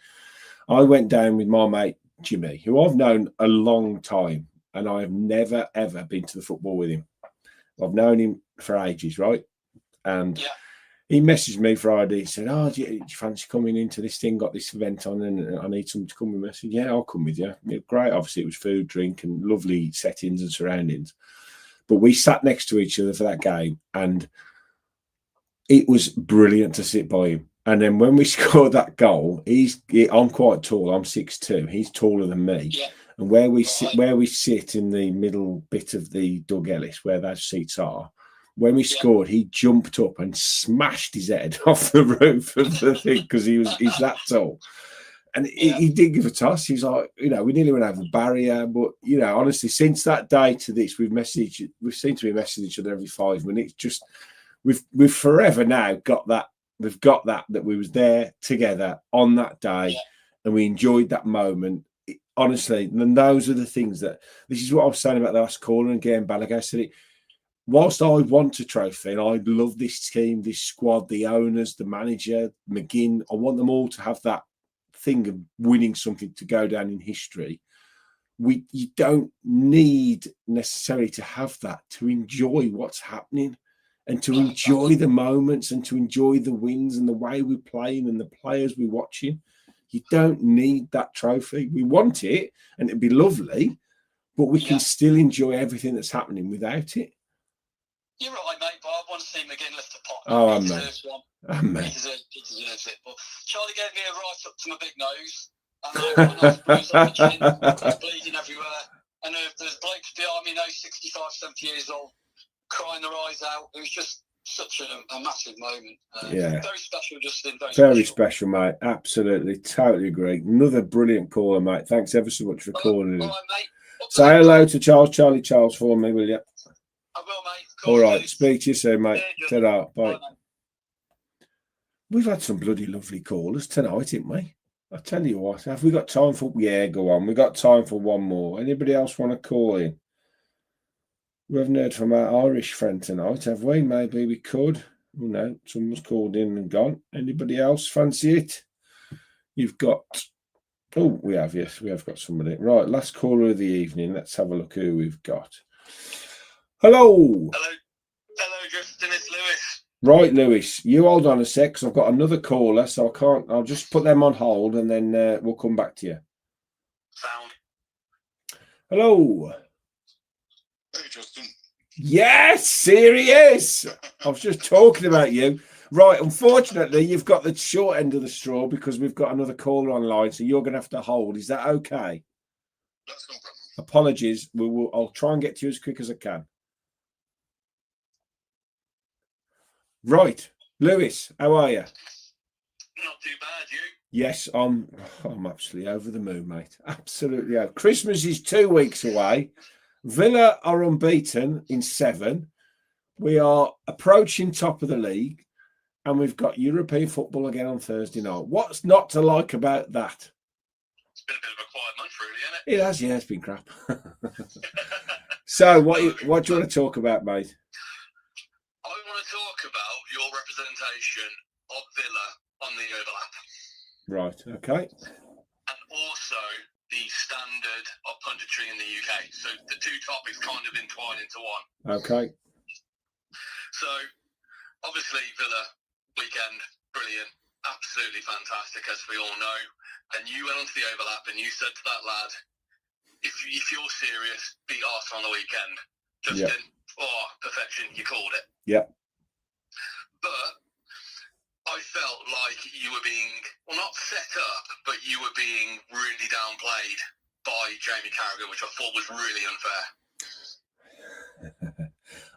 I went down with my mate Jimmy, who I've known a long time, and I have never ever been to the football with him. I've known him for ages, right? And he messaged me Friday, said, "Oh, do you fancy coming into this thing? Got this event on, and I need someone to come with me." I said, "Yeah, I'll come with you." Great. Obviously, it was food, drink, and lovely settings and surroundings. But we sat next to each other for that game, and it was brilliant to sit by him. And then when we scored that goal, I'm quite tall. I'm 6'2". He's taller than me. Yeah. And where we sit in the middle bit of the Doug Ellis, where those seats are, when we scored, he jumped up and smashed his head off the roof of the thing because he's that tall. And he did give a toss. He was like, we nearly went over the barrier. But, honestly, since that day to this, we've seemed to be messaging each other every 5 minutes. Just we've forever now got that. We've got that we was there together on that day, and we enjoyed that moment. Honestly, and those are the things this is what I was saying about the last caller and Graham Balaguer said it. Whilst I want a trophy and I love this team, this squad, the owners, the manager, McGinn, I want them all to have that thing of winning something to go down in history. You don't need necessarily to have that to enjoy what's happening and to enjoy the moments and to enjoy the wins and the way we're playing and the players we're watching. You don't need that trophy. We want it and it'd be lovely, but we can still enjoy everything that's happening without it. You're right, mate, but I want to see McGinn lift the pot. Oh, He deserves one. Amen. He deserves it. But Charlie gave me a right up to my big nose. And I've got a nice bruise on the chin. It's bleeding everywhere. And there's blokes behind me now, 65, 70 years old, crying their eyes out. It was just such a massive moment. Very special, Justin. Very special, mate. Absolutely. Totally agree. Another brilliant caller, mate. Thanks ever so much for calling in. All right, mate. Say hello to Charlie Charles for me, will you? I will, mate. All right. Speak to you soon, mate. Yeah, Ta-ra. Bye. Bye. We've had some bloody lovely callers tonight, haven't we? I tell you what, have we got time for... Yeah, go on. We've got time for one more. Anybody else want to call in? We haven't heard from our Irish friend tonight, have we? Maybe we could. Oh, no, someone's called in and gone. Anybody else fancy it? You've got... Oh, we have, yes. We have got somebody. Right, last caller of the evening. Let's have a look who we've got. Hello. Hello, Justin. It's Lewis. Right, Lewis, you hold on a sec, because I've got another caller, so I can't. I'll just put them on hold, and then we'll come back to you. Sound. Hello. Hey, Justin. Yes, here he is. I was just talking about you. Right, unfortunately, you've got the short end of the straw because we've got another caller online, so you're going to have to hold. Is that okay? That's no problem. Apologies. I'll try and get to you as quick as I can. Right, Lewis, how are you? Not too bad, you? Yes, I'm absolutely over the moon, mate. Absolutely over. Christmas is 2 weeks away. Villa are unbeaten in 7. We are approaching top of the league, and we've got European football again on Thursday night. What's not to like about that? It's been a bit of a quiet month, really, hasn't it? It has, yeah, it's been crap. So, what do you want to talk about, mate? I want to talk about your representation of Villa on the overlap. Right, okay. And also the standard of punditry in the UK. So the two topics kind of entwine into one. Okay. So obviously Villa weekend, brilliant, absolutely fantastic, as we all know. And you went onto the overlap and you said to that lad, if you're serious, beat Arsenal on the weekend. Justin, perfection, you called it. Yeah. But I felt like you were being, well, not set up, but you were being really downplayed by Jamie Carragher, which I thought was really unfair.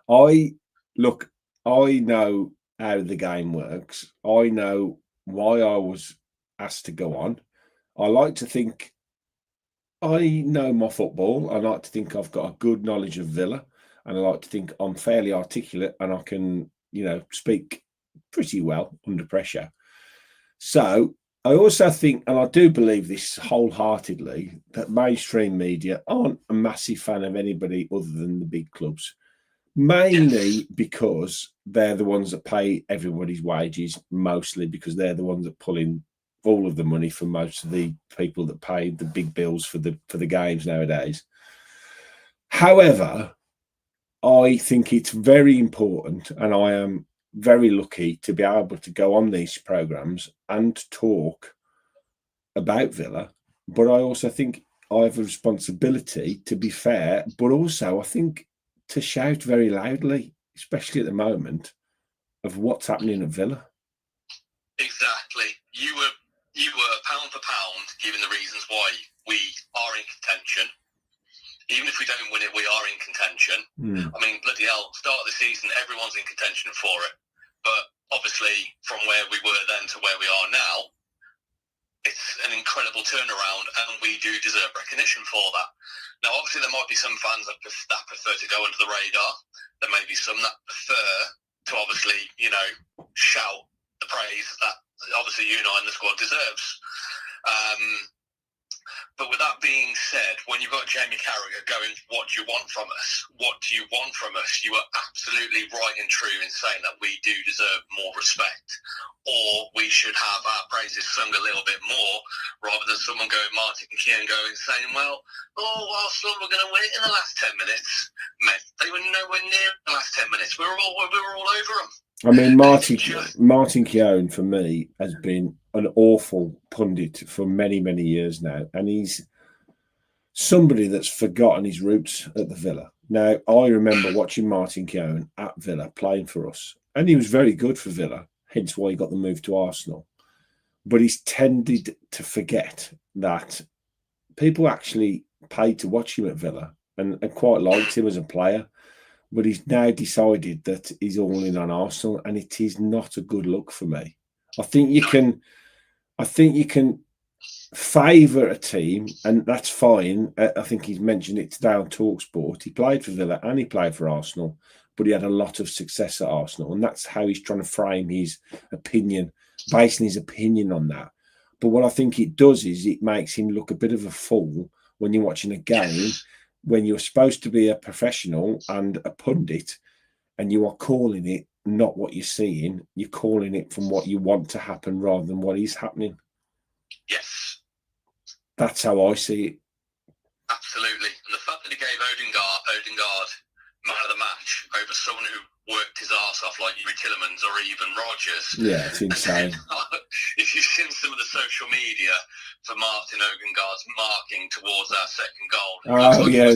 I know how the game works. I know why I was asked to go on. I like to think I know my football. I like to think I've got a good knowledge of Villa, and I like to think I'm fairly articulate and I can, speak pretty well under pressure. So I also think, and I do believe this wholeheartedly, that mainstream media aren't a massive fan of anybody other than the big clubs, mainly because they're the ones that pay everybody's wages, mostly because they're the ones that pull in all of the money for most of the people that pay the big bills for the games nowadays. However, I think it's very important, and I am very lucky to be able to go on these programs and talk about Villa. But I also think I have a responsibility to be fair, but also I think to shout very loudly, especially at the moment, of what's happening at Villa. Exactly. You were pound for pound giving the reasons why we are in contention. Even if we don't win it, we are in contention. I mean, bloody hell, start of the season, everyone's in contention for it. But obviously, from where we were then to where we are now, it's an incredible incredible turnaround, and we do deserve recognition for that. Now, obviously, there might be some fans that prefer to go under the radar. There may be some that prefer to obviously, shout the praise that obviously Unai and the squad deserves. But with that being said, when you've got Jamie Carragher going, what do you want from us? What do you want from us? You are absolutely right and true in saying that we do deserve more respect, or we should have our praises sung a little bit more, rather than someone going, Martin Keown going, saying, well, Arsenal were going to win it in the last 10 minutes. Mate, they were nowhere near the last 10 minutes. We were all over them. I mean, Martin Keown, for me, has been an awful pundit for many, many years now. And he's somebody that's forgotten his roots at the Villa. Now, I remember watching Martin Keown at Villa playing for us. And he was very good for Villa, hence why he got the move to Arsenal. But he's tended to forget that people actually paid to watch him at Villa and quite liked him as a player. But he's now decided that he's all in on Arsenal, and it is not a good look for me. I think you can favour a team, and that's fine. I think he's mentioned it today on TalkSport. He played for Villa and he played for Arsenal, but he had a lot of success at Arsenal, and that's how he's trying to frame his opinion, basing his opinion on that. But what I think it does is it makes him look a bit of a fool when you're watching a game, when you're supposed to be a professional and a pundit, and you are calling it not what you're seeing. You're calling it from what you want to happen rather than what is happening. Yes. That's how I see it. Absolutely. And the fact that he gave Odegaard man of the match over someone who worked his arse off like Yuri Tillemans or even Rodgers. Yeah, it's insane. If you've seen some of the social media for Martin Odegaard's marking towards our second goal. Oh, yeah.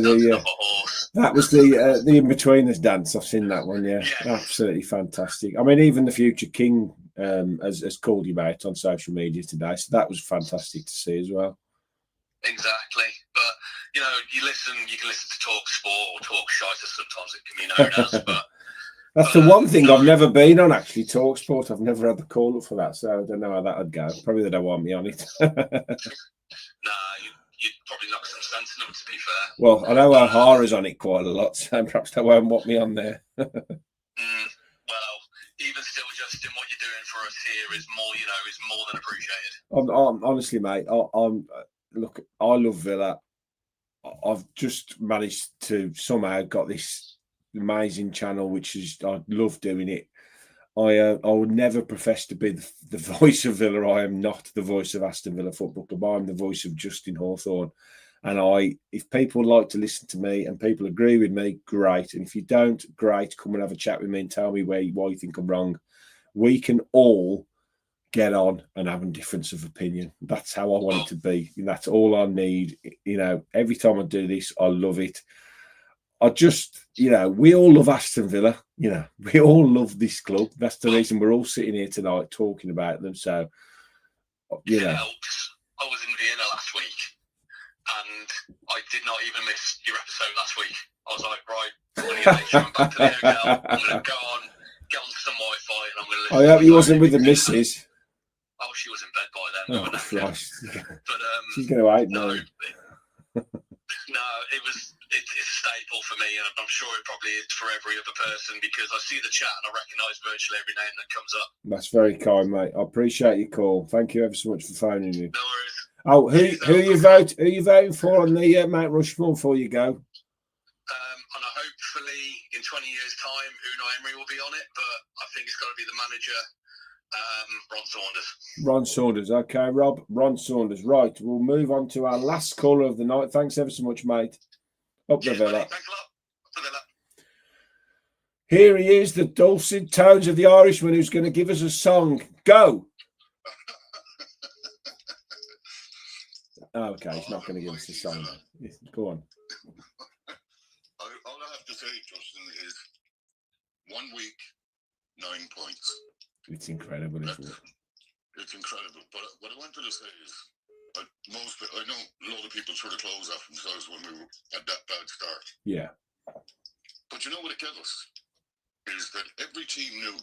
That was the in-betweeners dance. I've seen that one, yeah. Absolutely fantastic. I mean, even the future king has called him out on social media today, so that was fantastic to see as well. Exactly. But, you can listen to Talk Sport or Talk Shite, as sometimes it can be known as, but that's the one thing I've never been on, actually, TalkSport. I've never had the call up for that, so I don't know how that would go. Probably they don't want me on it. Nah, you'd probably knock some sense into them, to be fair. Well, I know O'Hara's on it quite a lot, so perhaps they won't want me on there. Well, even still, Justin, what you're doing for us here is more than appreciated. Honestly, mate, look, I love Villa. I've just managed to somehow got this amazing channel, which is, I love doing it. I would never profess to be the voice of Villa. I am not the voice of Aston Villa Football Club. I'm the voice of Justin Hawthorne. And if people like to listen to me and people agree with me, great. And if you don't, great. Come and have a chat with me and tell me why you think I'm wrong. We can all get on and have a difference of opinion. That's how I want it to be. And that's all I need. Every time I do this, I love it. I just, we all love Aston Villa. We all love this club. That's the reason we're all sitting here tonight talking about them. So, It helps. I was in Vienna last week, and I did not even miss your episode last week. I was like, right, I'm going to get I'm back to the hotel. I'm going to get on some Wi-Fi, and I'm going to listen. I hope you wasn't with the missus. Oh, she was in bed by then. Oh, Christ. But, she's going to hate me. No, it's a staple for me, and I'm sure it probably is for every other person, because I see the chat and I recognise virtually every name that comes up. That's very kind, mate. I appreciate your call. Thank you ever so much for phoning in. No worries. Oh, who are you voting for on the Mount Rushmore before you go? And hopefully in 20 years' time, Unai Emery will be on it, but I think it's got to be the manager, Ron Saunders. Ron Saunders. Okay, Rob. Ron Saunders. Right. We'll move on to our last caller of the night. Thanks ever so much, mate. Up the Villa. Thanks a lot. Up the Villa. Here he is, the dulcet tones of the Irishman, who's going to give us a song. Go. Okay, he's not going to give us a song. Go on. All I have to say, Justin, is 1 week, 9 points. It's incredible, isn't it? It's incredible. But what I wanted to say is, I know a lot of people threw the clothes off themselves when we had that bad start. Yeah. But you know what it tells us? Is that every team knew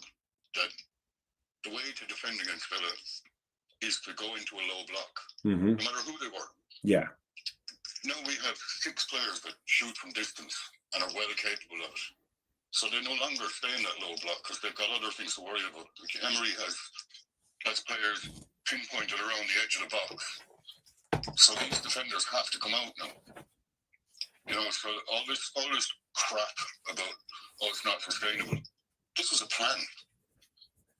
that the way to defend against Villa is to go into a low block, Mm-hmm. no matter who they were. Yeah. Now we have 6 players that shoot from distance and are well capable of it. So they no longer stay in that low block because they've got other things to worry about. Like Emery has players pinpointed around the edge of the box. So these defenders have to come out now. You know, so all this crap about, oh, it's not sustainable. This was a plan.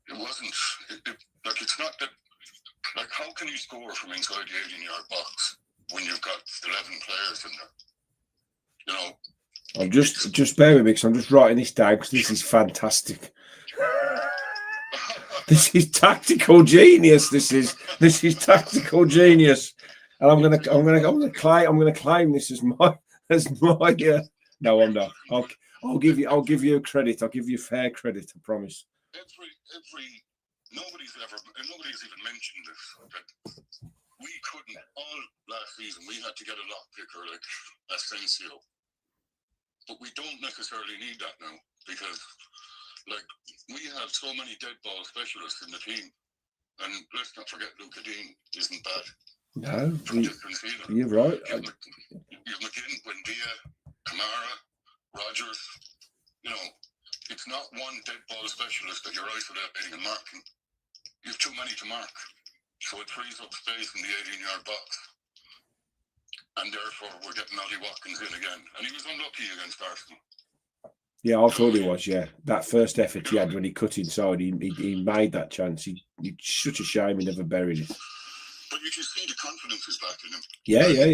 It wasn't, it's not that, like, how can you score from inside the 18-yard box when you've got 11 players in there? You know, I'm just bear with me because I'm just writing this down because this is fantastic. This is tactical genius. This is tactical genius, and I'm gonna claim this as my. No, I'm not. I'll give you credit. I'll give you fair credit. I promise. Nobody's even mentioned this. That we couldn't all last season. We had to get a lock picker like Asensio. But we don't necessarily need that now because, like, we have so many dead ball specialists in the team, and let's not forget Luca Dean isn't bad. No, you're right. You've McGinn, Buendia, Kamara, Rogers. You know, it's not one dead ball specialist that you're isolating and marking. You have too many to mark, so it frees up space in the 18-yard box. And therefore, we're getting Ollie Watkins in again. And he was unlucky against Arsenal. Yeah, I thought he was, yeah. That first effort he had when he cut inside, he made that chance. It's such a shame he never buried it. But you can see the confidence is back in him.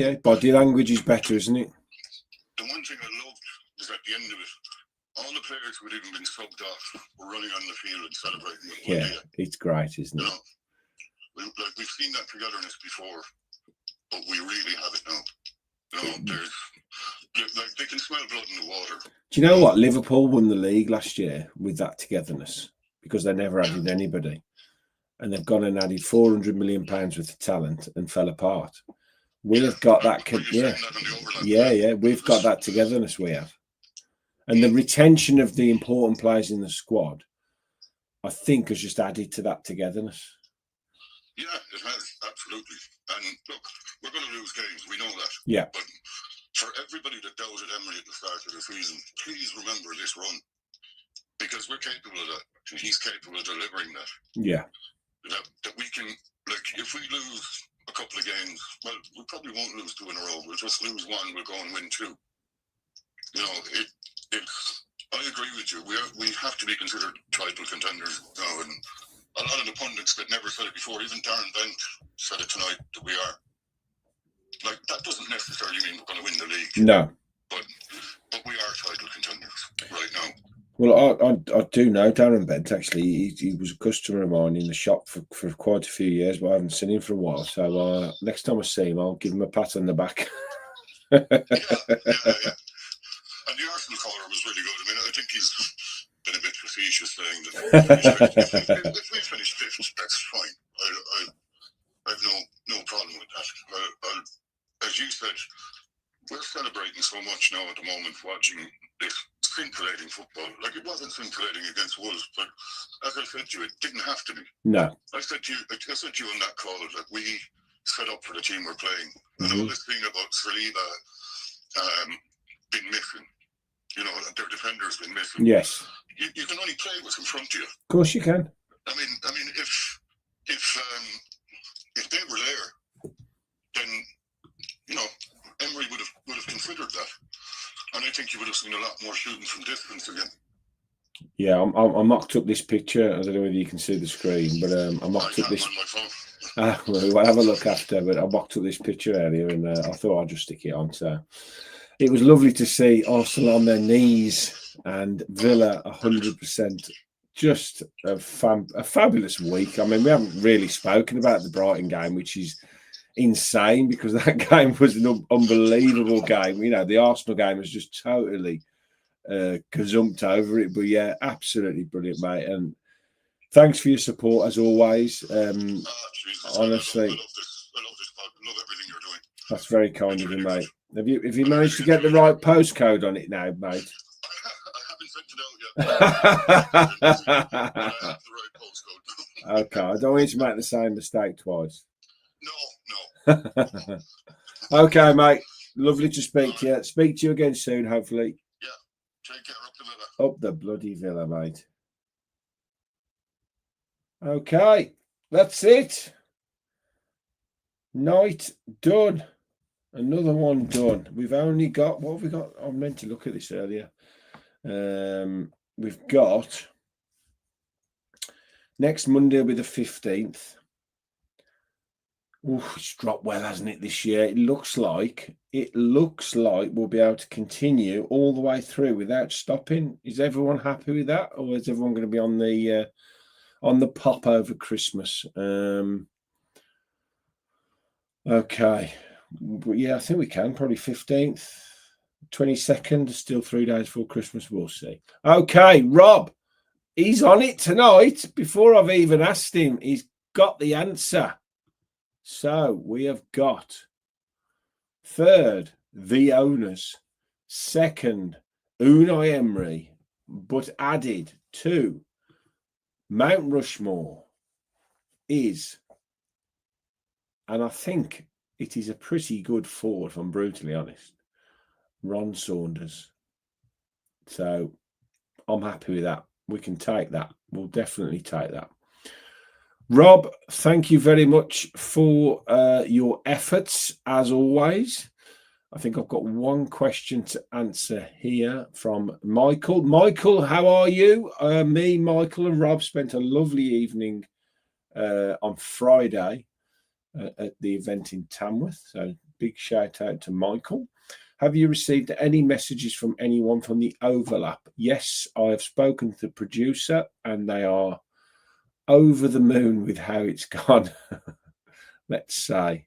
Yeah. Body language is better, isn't it? The one thing I loved is at the end of it, all the players who had even been subbed off were running on the field and celebrating with Yeah, it's great, isn't it? You know, we've seen that togetherness before. But we really have it now. You know, they can smell blood in the water. Do you know what? Liverpool won the league last year with that togetherness because they never added anybody. And they've gone and added £400 million worth of talent and fell apart. We've got that. We've got that togetherness we have. And the retention of the important players in the squad, I think, has just added to that togetherness. Yeah, it has, absolutely. And look, we're going to lose games. We know that. Yeah. But for everybody that doubted Emery at the start of the season, please remember this run. Because we're capable of that. And he's capable of delivering that. Yeah. That we can, like, if we lose a couple of games, well, we probably won't lose 2 in a row. We'll just lose 1. We'll go and win 2. You know, I agree with you. We have to be considered title contenders now. And a lot of the pundits that never said it before, even Darren Bent said it tonight, that we are. Like, that doesn't necessarily mean we're going to win the league. No. But we are title contenders right now. Well, I do know Darren Bent, actually. He was a customer of mine in the shop for quite a few years, but I haven't seen him for a while. So next time I see him, I'll give him a pat on the back. Yeah. And the Arsenal caller was really good. I mean, I think he's been a bit facetious saying that if we finish 5th, that's fine. I have no problem with that. As you said, we're celebrating so much now at the moment, watching this scintillating football. Like, it wasn't scintillating against Wolves, but as I said to you, it didn't have to be. No. I said to you on that call that we set up for the team we're playing. And all this thing about Saliba been missing, you know, their defenders been missing. Yes. You can only play what's in front of you. Of course you can. I mean, if they were there, then, you know, Emery would have considered that, and I think you would have seen a lot more shooting from distance again. Yeah, I mocked up this picture. I don't know whether you can see the screen, but I mocked up this. On my phone. We'll have a look after, but I mocked up this picture earlier, and I thought I'd just stick it on. So it was lovely to see Arsenal on their knees and Villa 100%. Just a fabulous week. I mean, we haven't really spoken about the Brighton game, which is insane because that game was an unbelievable game. You know, the Arsenal game was just totally gazumped over it. But yeah, absolutely brilliant, mate. And thanks for your support as always. Honestly, I love this pod. I love everything you're doing. That's very kind of you, mate. Have you managed to get the right postcode on it now, mate? I haven't sent it out yet. I have the right postcode. Okay, I don't want you to make the same mistake twice. No. Okay, mate. Lovely to speak to you. Speak to you again soon, hopefully. Yeah. Take care. Up the Villa. Up the bloody Villa, mate. Okay, that's it. Night done. Another one done. We've only got, what have we got? I meant to look at this earlier. We've got next Monday will be the 15th. Ooh, it's dropped well, hasn't it, this year? It looks like we'll be able to continue all the way through without stopping. Is everyone happy with that, or is everyone going to be on the pop over Christmas? Okay, yeah, I think we can. Probably 15th, 22nd, still 3 days before Christmas. We'll see. Okay, Rob, he's on it tonight. Before I've even asked him, he's got the answer. So we have got third, the owners. Second, Unai Emery, but added to Mount Rushmore is, and I think it is a pretty good four, if I'm brutally honest, Ron Saunders. So I'm happy with that. We can take that. We'll definitely take that. Rob, thank you very much for your efforts, as always. I think I've got one question to answer here from Michael. Michael, how are you? Me, Michael, and Rob spent a lovely evening on Friday at the event in Tamworth. So big shout out to Michael. Have you received any messages from anyone from the overlap? Yes, I have spoken to the producer, and they are over the moon with how it's gone, let's say.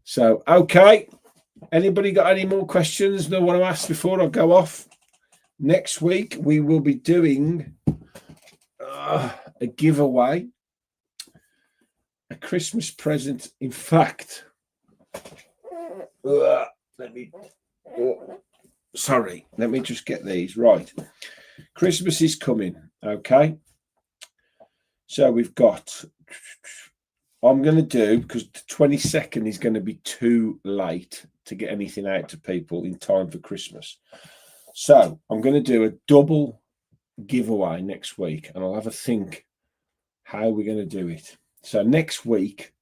So, okay. Anybody got any more questions they want to ask before I go off? Next week, we will be doing a giveaway, a Christmas present. In fact, let me just get these right. Christmas is coming, okay? So we've got, I'm going to do, because the 22nd is going to be too late to get anything out to people in time for Christmas. So I'm going to do a double giveaway next week, and I'll have a think how we're going to do it. So next week,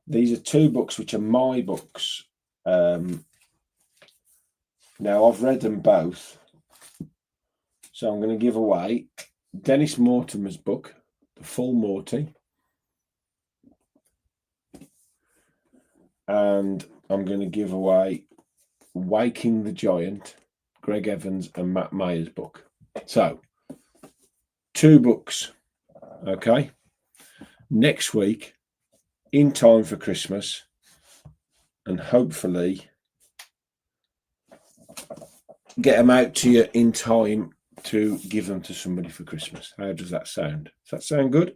these are two books, which are my books. Now, I've read them both. So I'm going to give away Dennis Mortimer's book, The Full Morty. And I'm going to give away Waking the Giant, Greg Evans and Matt Mayer's book. So, two books, okay? Next week, in time for Christmas, and hopefully get them out to you in time to give them to somebody for Christmas. How does that sound? Does that sound good?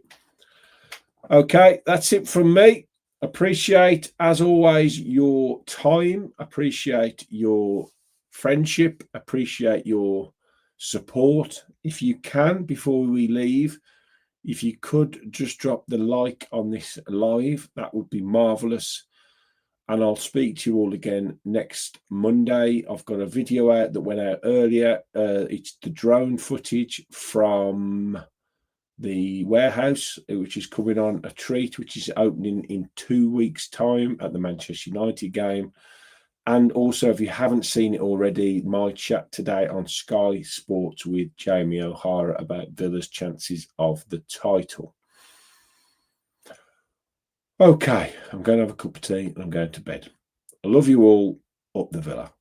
Okay, that's it from me. Appreciate, as always, your time. Appreciate your friendship. Appreciate your support. If you can, before we leave, if you could just drop the like on this live, that would be marvelous. And I'll speak to you all again next Monday. I've got a video out that went out earlier. It's the drone footage from the warehouse, which is coming on a treat, which is opening in 2 weeks' time at the Manchester United game. And also, if you haven't seen it already, my chat today on Sky Sports with Jamie O'Hara about Villa's chances of the title. Okay, I'm going to have a cup of tea and I'm going to bed. I love you all. Up the Villa.